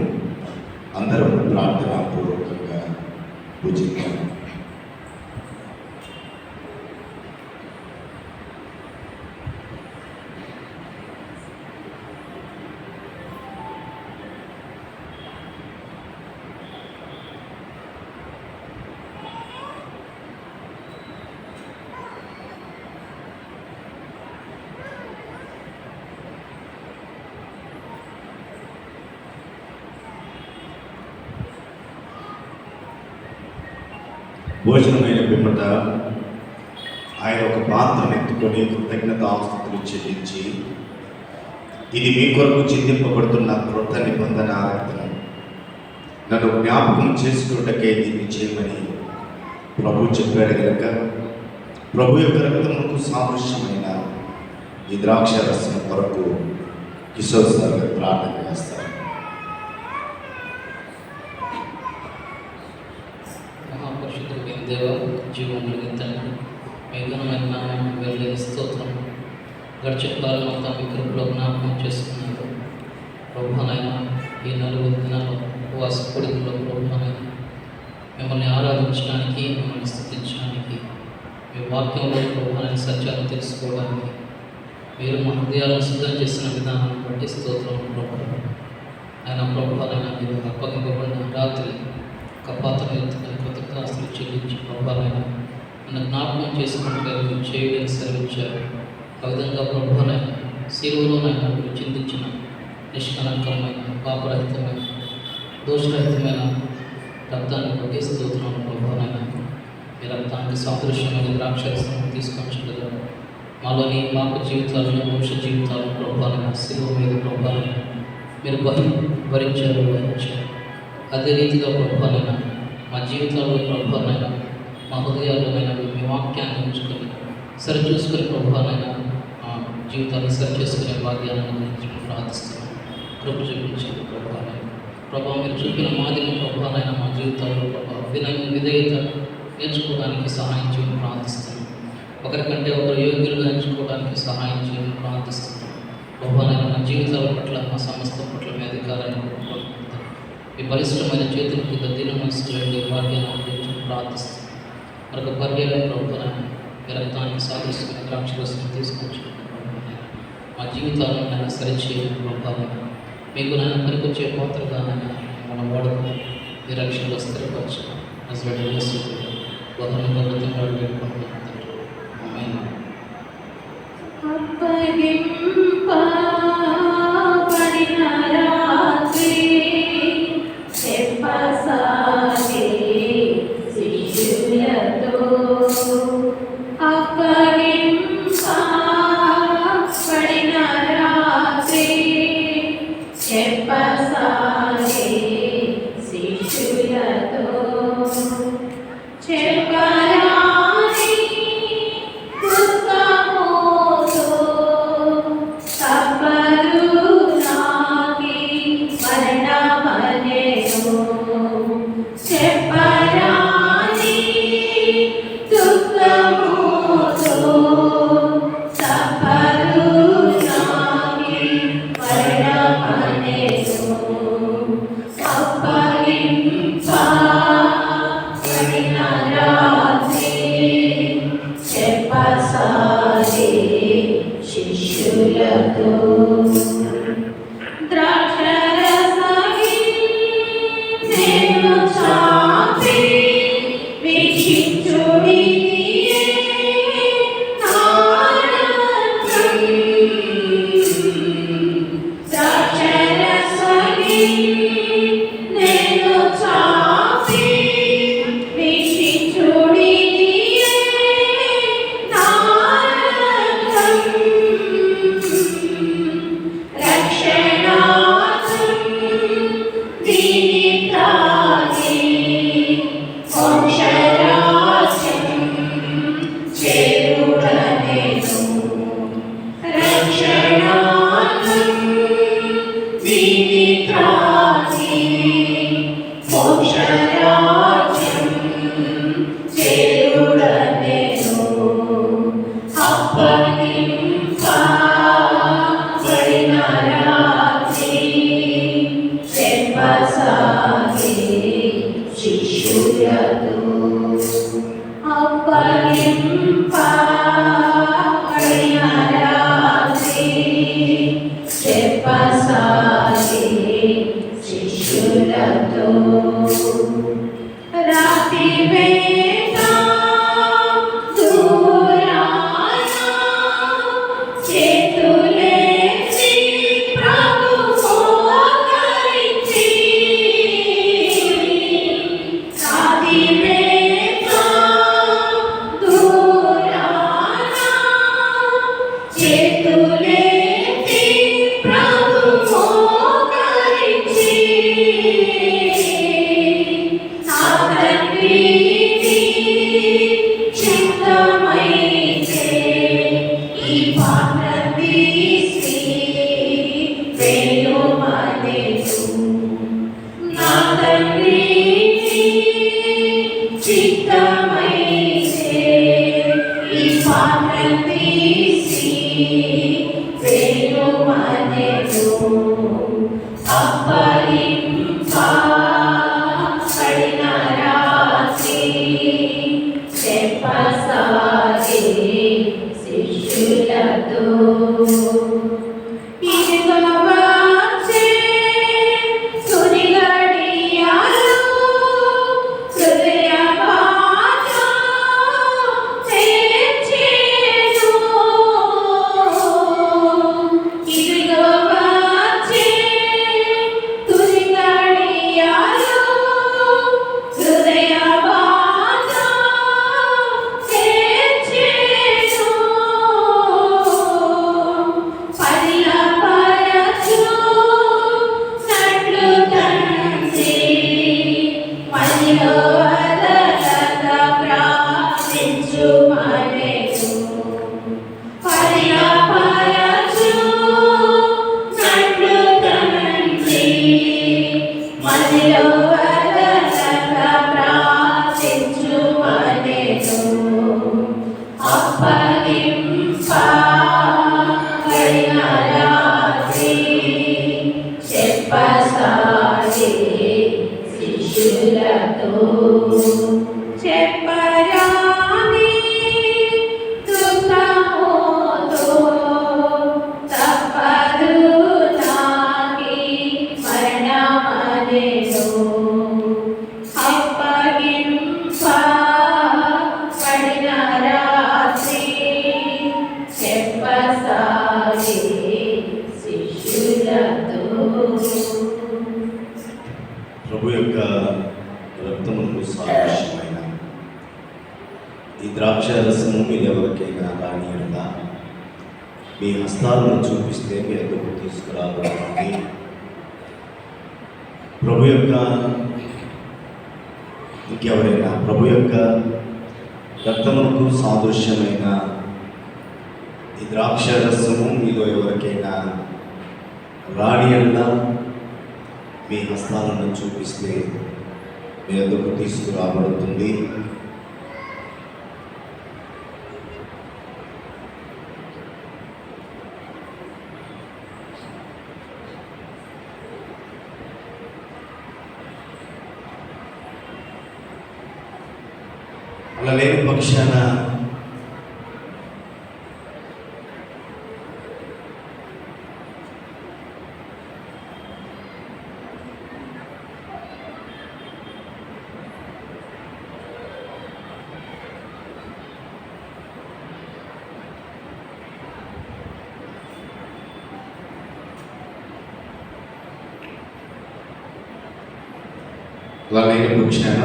అందరం ప్రార్థనాపూర్వకంగా పూజిద్దాం. భోజనమైన పిమ్మట ఆయన ఒక పాత్రను ఎత్తుకొని కృతజ్ఞతాస్తుతులు చెల్లించి, ఇది మీ కొరకు చిందింపబడుతున్న క్రొత్త నిబంధన రక్తం, నన్ను జ్ఞాపకం చేసుకున్నటకే దీన్ని చేయమని ప్రభు చెప్పాడు కనుక ప్రభు యొక్క రక్తములకు సాదృశ్యమైన ఈ ద్రాక్ష రసం కొరకు కిషోర్ సార్ గారు ప్రార్థన చేస్తారు. మహాపరిశుద్ధుడైన దేవ, జీవములు తండ్రి, మీ ఘనమైన నామం వెళ్ళని స్తోత్రం. గడిచిన కాలం అంతా మీ కృపలో జ్ఞాపకం చేసుకున్నారు ప్రభునైనా. ఈ 4 దినాల ఉపవాస పొడిలో ప్రభునైనా మిమ్మల్ని ఆరాధించడానికి, మిమ్మల్ని స్తుతించడానికి, మీ వాక్యంలో ప్రభునైన సత్యాన్ని తెలుసుకోవడానికి మీరు మా హృదయాలను సిద్ధం చేసిన విధానాన్ని బట్టి స్తోత్రం ప్రభు. ఆయన ప్రభునైనా మీరు అప్పగింపబడిన రాత్రి కపాతం ఎత్తుకొని కృతజ్ఞతాస్తుతులు చెల్లించి ప్రభునైనా నన్ను జ్ఞాపకం చేసుకుంటే మీరు చేయడానికి సెలవిచ్చారు. ఆ విధంగా ప్రభునైనా శిలువలోనైనా మీరు చిందించిన నిష్కలంకమైన, పాపరహితమైన, దోషరహితమైన రక్తాన్ని బట్టి స్తోత్రం ప్రభునైనా. మీ రక్తానికి సాదృశ్యమైన ద్రాక్షరసం తీసుకొచ్చలేదు మాలోని పాప జీవితాలను, వంశ జీవితాలను ప్రభునైనా శిలువ మీద ప్రభునైనా మీరు భరించారు, వహించారు. అదే రీతిగా ప్రభునైనా మా జీవితాల్లో ప్రభునైనా మా హృదయాల్లోనైనా మీ వాక్యాన్ని ఉంచుకొని సరిచూసుకుని ప్రభునైనా మా జీవితాన్ని సరిచేసుకునే భాగ్యాన్ని గురించి ప్రార్థిస్తున్నాం. కృప చూపించండి ప్రభునైనా. ప్రభావ మీరు చూపిన మాదిరి ప్రభునైనా మా జీవితాల్లో ప్రభావ వినయం, విధేయత నేర్చుకోవడానికి సహాయం చేయడం ప్రార్థిస్తున్నాం. ఒకరికంటే ఒకరు యోగ్యులుగా ఎంచుకోవడానికి సహాయం చేయడం ప్రార్థిస్తున్నాం. ప్రభునైనా మా జీవితాల పట్ల, మా సమస్తం పట్ల మీ అధికారాన్ని కోరుకుంటున్నాం. మీ బలిష్టమైన చేతుల కింద దీన మనసుకు వెళ్ళి భాగ్యాన్ని గురించి ప్రార్థిస్తున్నాం. మరొక పర్యాయం ప్రభునైనా మీ రక్తానికి సాదృశ్యమైన ద్రాక్షరసం తీసుకొచ్చి మా జీవితాలను నేను సరిచేయడం ప్రభునైనా మీకు నేను పనికొచ్చే పాత్రగానైనా మనం వాడుకొని మీ రక్షణలో స్థిరపరచు. అప్పగింపబడిన రాత్రి చెప్పసాగే శిష్యులతో, అప్పగింపబడిన రాత్రి చెప్పసాగే శిష్యులతో, చెప్పరాని దుఃఖముతో తప్పదు నాకి మరణమనేను. చెప్పరాని దుఃఖముతో తప్పదు నాకి మరణమనేను. అప్పగింపబడిన రాత్రి చెప్పసాగే శిష్యులతో, ద్రాక్షరసమి నేను చాపి వీక్షించుడినియే నారకం. ద్రాక్షరసమి నేను చాపి వీక్షించుడినియే నారకం. రక్షణార్థం దీని త్రాగి మోక్షరాజ్యం చేరుడనేను. రక్షణార్థం దీని త్రాగి మోక్షరాజ్యం చేరుడనేను. అప్పగింపబడిన రాత్రి చెప్పసాగే శిష్యులతో, అప్పగింపబడిన రాత్రి చెప్పసాగే శిష్యులతో, రాతి వేళ దూరాన చేతులెత్తి శిష్యులతో చెప్పరాని దుఃఖముతో తప్పదు నాకి మరణమనెను అప్పగింపబడిన రాత్రి చెప్పసాగే శిష్యులతో. ప్రభు యొక్క రక్తములకు సాదృశ్యమైన ఈ ద్రాక్షారసము మీరు ఎవరికైనా రానియడగా మీ హస్తాలను చూపిస్తే మీ ఎదుగు తీసుకురాబడుతుంది. ప్రభు యొక్క ఇంకెవరైనా ప్రభు యొక్క రక్తములకు సాదృశ్యమైన ఈ ద్రాక్షారసము మీలో ఎవరికైనా రానియడగా మీ హస్తాలను చూపిస్తే మీ వద్దకు తీసుకురాబడుతుంది. అలా లేని పక్షాన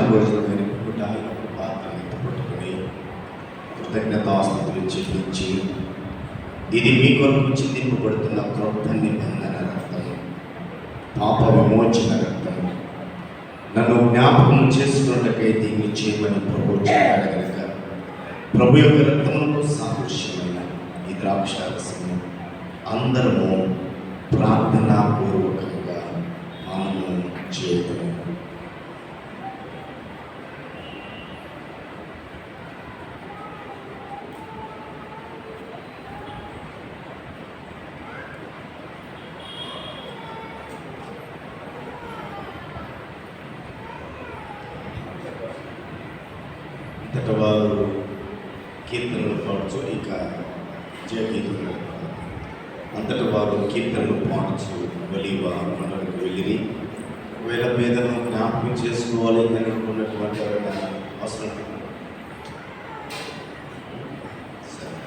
భోజనం వెనుకుంటా పాత్రని పట్టుకుని కృతజ్ఞతాస్తుతులు చెల్లించి, ఇది మీ కొరకు చిందింపబడుతున్న క్రొత్త నిబంధన రక్తము, పాప విమోచన రక్తము, నన్ను జ్ఞాపకం చేసుకున్నట్టుకై దీన్ని చేయమని ప్రభు చెప్పాడు కనుక ప్రభు యొక్క రక్తములకు సాదృశ్యమైన ఈ ద్రాక్షారసము అందరము ప్రార్థనాపూర్వకంగా మనము చేయగలము. అంతట వారు కీర్తనలు పాడుచు, ఇక జయగీతులు అంతట వారు కీర్తనలు పాడుచు ఒలీవ కొండలకు వెళ్ళిరి. ఒకవేళ పేదలను జ్ఞాపకం చేసుకోవాలి అనుకున్నటువంటి ఎవరైనా అవసరం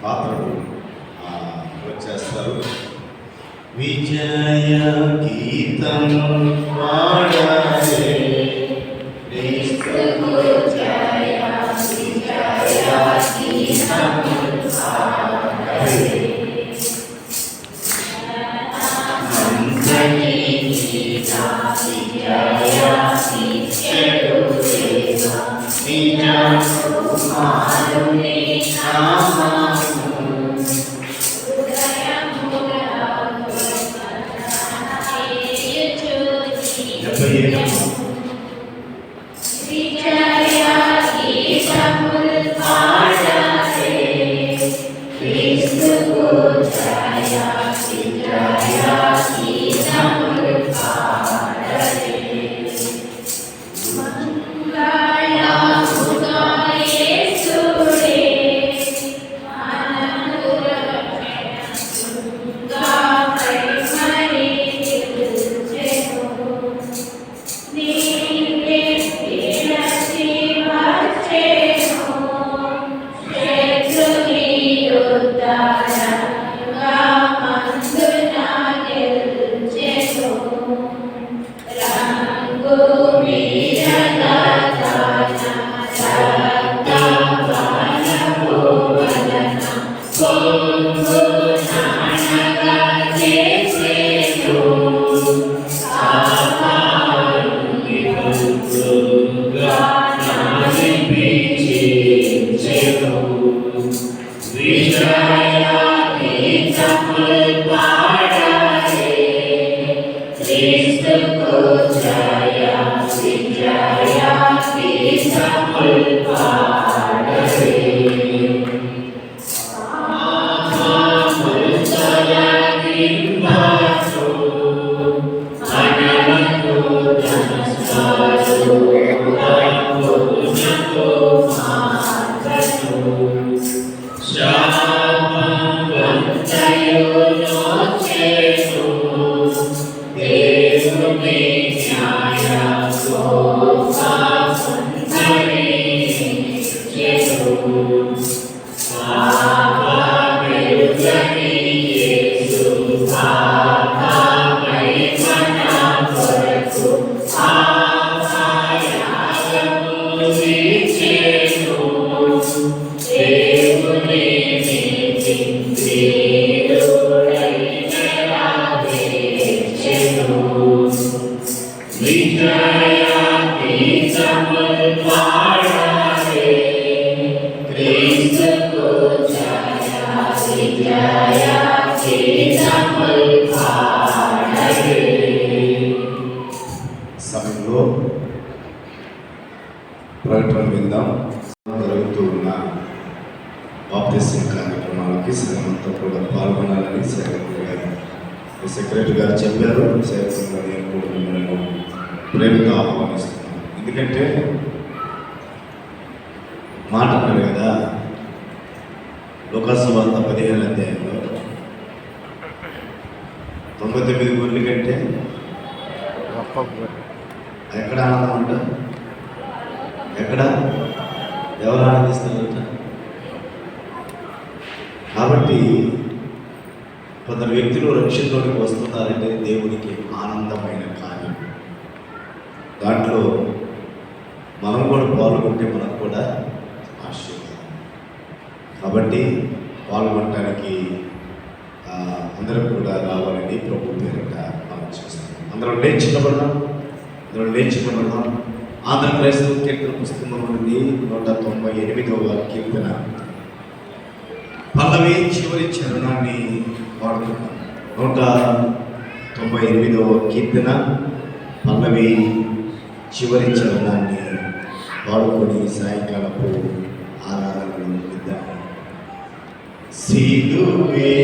పాత్రలు వచ్చేస్తారు. విజయ గీతం పాడాలి Amen. సమయంలో ప్రకటన విందాం. జరుగుతూ ఉన్న బాప్తిసం కార్యక్రమాలకి సగమంతా కూడా పాల్గొనాలని సెక్రటరీ గారు చెప్పారు. సేవకులుగా నేను కూడా మిమ్మల్ని ప్రేమతో ఆహ్వానిస్తున్నాను. ఎందుకంటే మాట అన్నారు కదా, లోకాసువార్త 15వ అధ్యాయంలో 99 గొర్రెల కంటే ఎక్కడ ఆనందం అంట? ఎక్కడ ఎవరు ఆనందిస్తారంట? కాబట్టి కొందరు వ్యక్తులు రక్షణలోకి వస్తున్నారంటే దేవునికి ఆనందమైన కార్యం. దాంట్లో మనం కూడా పాల్గొంటే మనకు కూడా ఆశీర్వాదం. కాబట్టి పాల్గొనడానికి అందరూ కూడా రావాలని ప్రభు పేరిట మనం చేస్తాం. అందరం నేర్చుకోబడదాం. ఆంధ్ర క్రైస్తవ కీర్తన పుస్తకం నుండి 198వ కీర్తన పల్లవి చివరి చరణాన్ని వాడుతున్నాం. 198వ కీర్తన పల్లవి చివరి చరణాన్ని వాడుకొని సాయంకాలపు ఆరాధనలు ఇద్దాం. సిలువే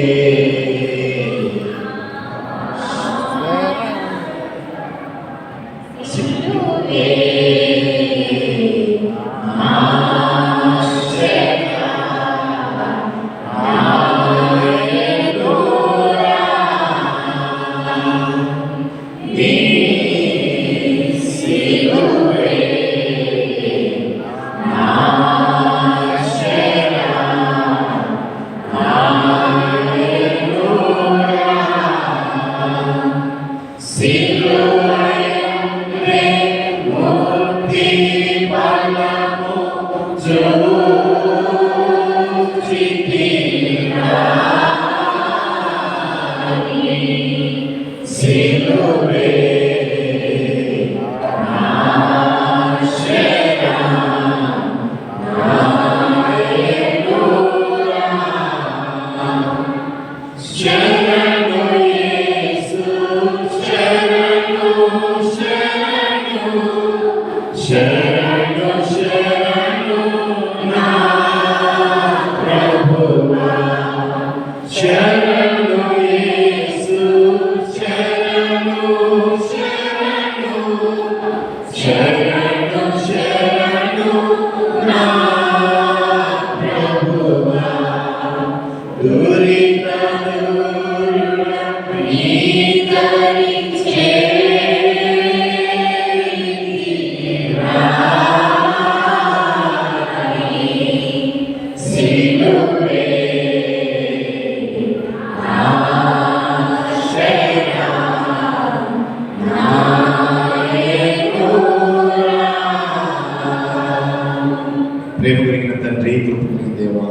ప్రేమ కలిగిన తండ్రి, కృపగలిగిన దేవా,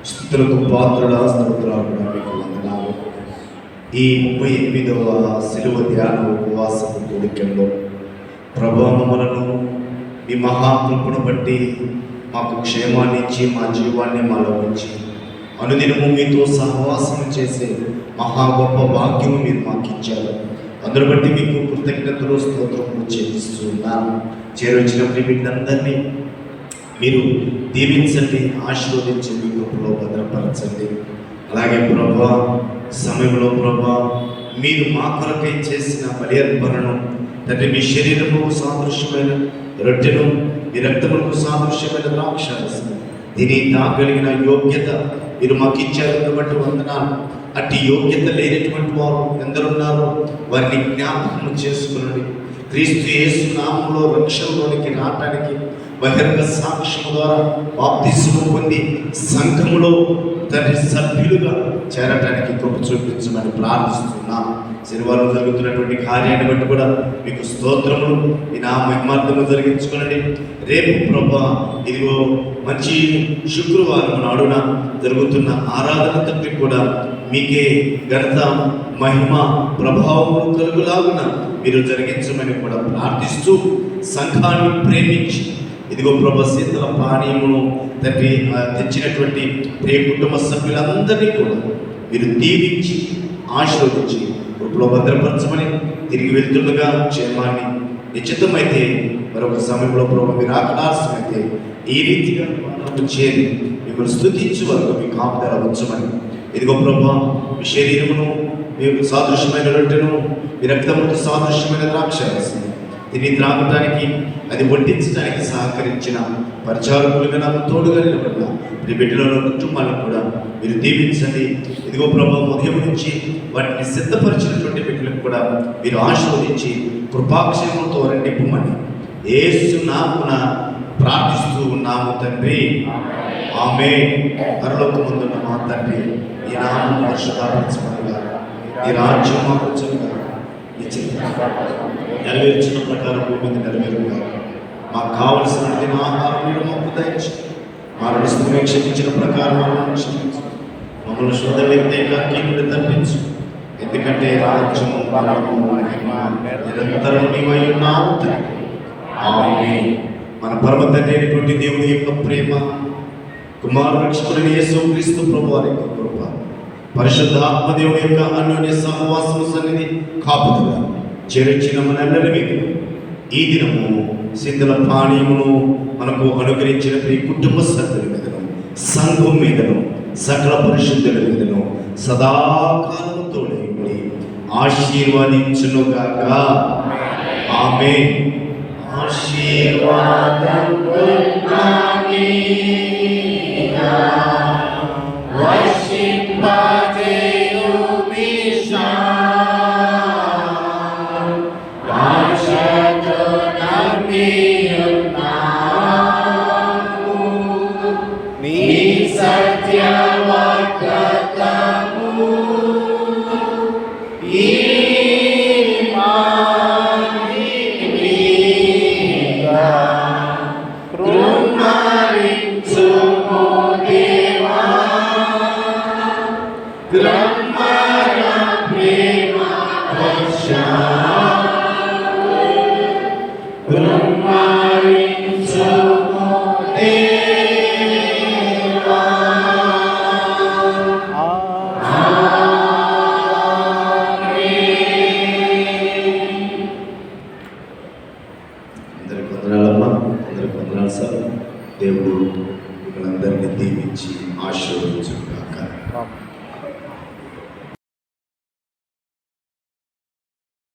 స్తుతులకు పాత్రుడా, స్తోత్రాలుడా మీకు వందనాలు. ఈ 38వ శిలువ ధ్యాన ఉపవాసపు కోరికల్లో ప్రభా మమ్మలను మీ మహాకృపను బట్టి మాకు క్షేమాన్ని ఇచ్చి మా జీవాన్ని మాలో ఉంచి అనుదినము మీతో సహవాసం చేసే మహా గొప్ప భాగ్యము మీరు మాకు ఇచ్చారు. అందరు బట్టి మీకు కృతజ్ఞతలు స్తోత్రములు చెల్లిస్తున్నాను. చేరొచ్చిన ప్రియమిత్రులందరినీ మీరు దీవించండి, ఆశీర్వదించి మీ కృపలో భద్రపరచండి. అలాగే ప్రభా సమయంలో ప్రభా మీరు మా కొరకై చేసిన బలి అర్పణను తండ్రి, మీ శరీరము సాదృశ్యమైన రొట్టెను, మీ రక్తములకు సాదృశ్యమైన ద్రాక్షారసం దీని తాగలిగిన యోగ్యత మీరు మాకు ఇచ్చారు కాబట్టి వందనాలు. అట్టి యోగ్యత లేనటువంటి వారు ఎందరున్నారో వారిని జ్ఞాపకం చేసుకునండి. క్రీస్తు యేసు నామములో రక్షణలోనికి రావటానికి బహిరంగ సాక్ష్యం ద్వారా బాప్తిస్మం పొంది సంఘములో తండ్రి సభ్యులుగా చేరటానికి కృప చూపించమని ప్రార్థిస్తున్నాను. శనివారం జరుగుతున్నటువంటి కార్యాన్ని బట్టి కూడా మీకు స్తోత్రములు. ఈ నా మహిమార్థము జరిగించుకోనండి. రేపు ప్రభా ఇదిగో మంచి శుక్రవారం నాడున జరుగుతున్న ఆరాధన తండ్రి కూడా మీకే ఘనత మహిమ ప్రభావములు కలుగులాగున మీరు జరిగించమని కూడా ప్రార్థిస్తూ సంఘాన్ని ప్రేమించి ఇదిగో ప్రభా శీతల పానీయమును తండ్రి తెచ్చినటువంటి ప్రియ కుటుంబ సభ్యులందరినీ కూడా మీరు దీవించి ఆశీర్వదించి కృపలో భద్రపరచమని తిరిగి వెళ్తుండగా క్షేమాన్ని నిశ్చితమైతే మరొక సమయంలో ప్రభు మీరు ఆకలాసమైతే ఈ రీతిగా చేరి మిమ్మల్ని స్తుతించే వరకు మీ కాపుదల ఉంచమని ఇదిగో ప్రభా మీ శరీరమును మీ సాదృశ్యమైన రొట్టెను మీ రక్తముతో సాదృశ్యమైన ద్రాక్షరసం దీన్ని త్రాగటానికి అది వడ్డించడానికి సహకరించిన పరిచారకులుగా నాకు తోడుగా నిలబడిన మీ బిడ్డలలో కుటుంబాలను కూడా మీరు దీవించండి. ఇదిగో ప్రభు ఉదయం నుంచి వాటిని సిద్ధపరిచినటువంటి బిడ్డలకు కూడా మీరు ఆశీర్వదించి కృపాక్షేమంతో నింపుమని యేసు నామమున ప్రార్థిస్తూ ఉన్నాము తండ్రి. ఆమేన్. పరలోకమందున్న మా తండ్రి, ఈ నామం పరిశుద్ధపరచబడుగా, ఈ రాజ్యం మాకు వచ్చుగా, ఈ చిత్తం నెరవేర్చిన ప్రకారం భూమి మీద నెరవేరుగా, మాకు కావలసిన ఆహారం మీరు మాకు దయచి, మా రుణస్థుని క్షమించిన ప్రకారం మమ్మల్ని క్షమించు, మమ్మల్ని శుద్ధ వ్యక్తిగా కీడుని తప్పించు. ఎందుకంటే రాజ్యము బలము మహిమ నిరంతరం నీవై ఉన్నావు తండ్రి. ఆమేన్. మన పరమ తండ్రి అయినటువంటి దేవుని యొక్క ప్రేమ, కుమార రక్షకుడైన యేసుక్రీస్తు ప్రభువారి యొక్క కృప, పరిశుద్ధ ఆత్మదేవుని యొక్క అన్యోన్య సహవాసము సన్నిధి కాపుదల చేర్చిన మనందరి మీద ఈ దినము శీతల పానీయమును మనకు అనుగ్రహించిన ఈ కుటుంబ సభ్యుల మీదను, సంఘం మీదను, సకల పరిశుద్ధుల మీదను సదాకాలము తోడై ఉండి ఆశీర్వదించునుగాక. ఆమేన్. ఆశీర్వాదం దేవుడు మిమ్మల్ని అందరినీ దీవించి ఆశీర్వదించుగాక.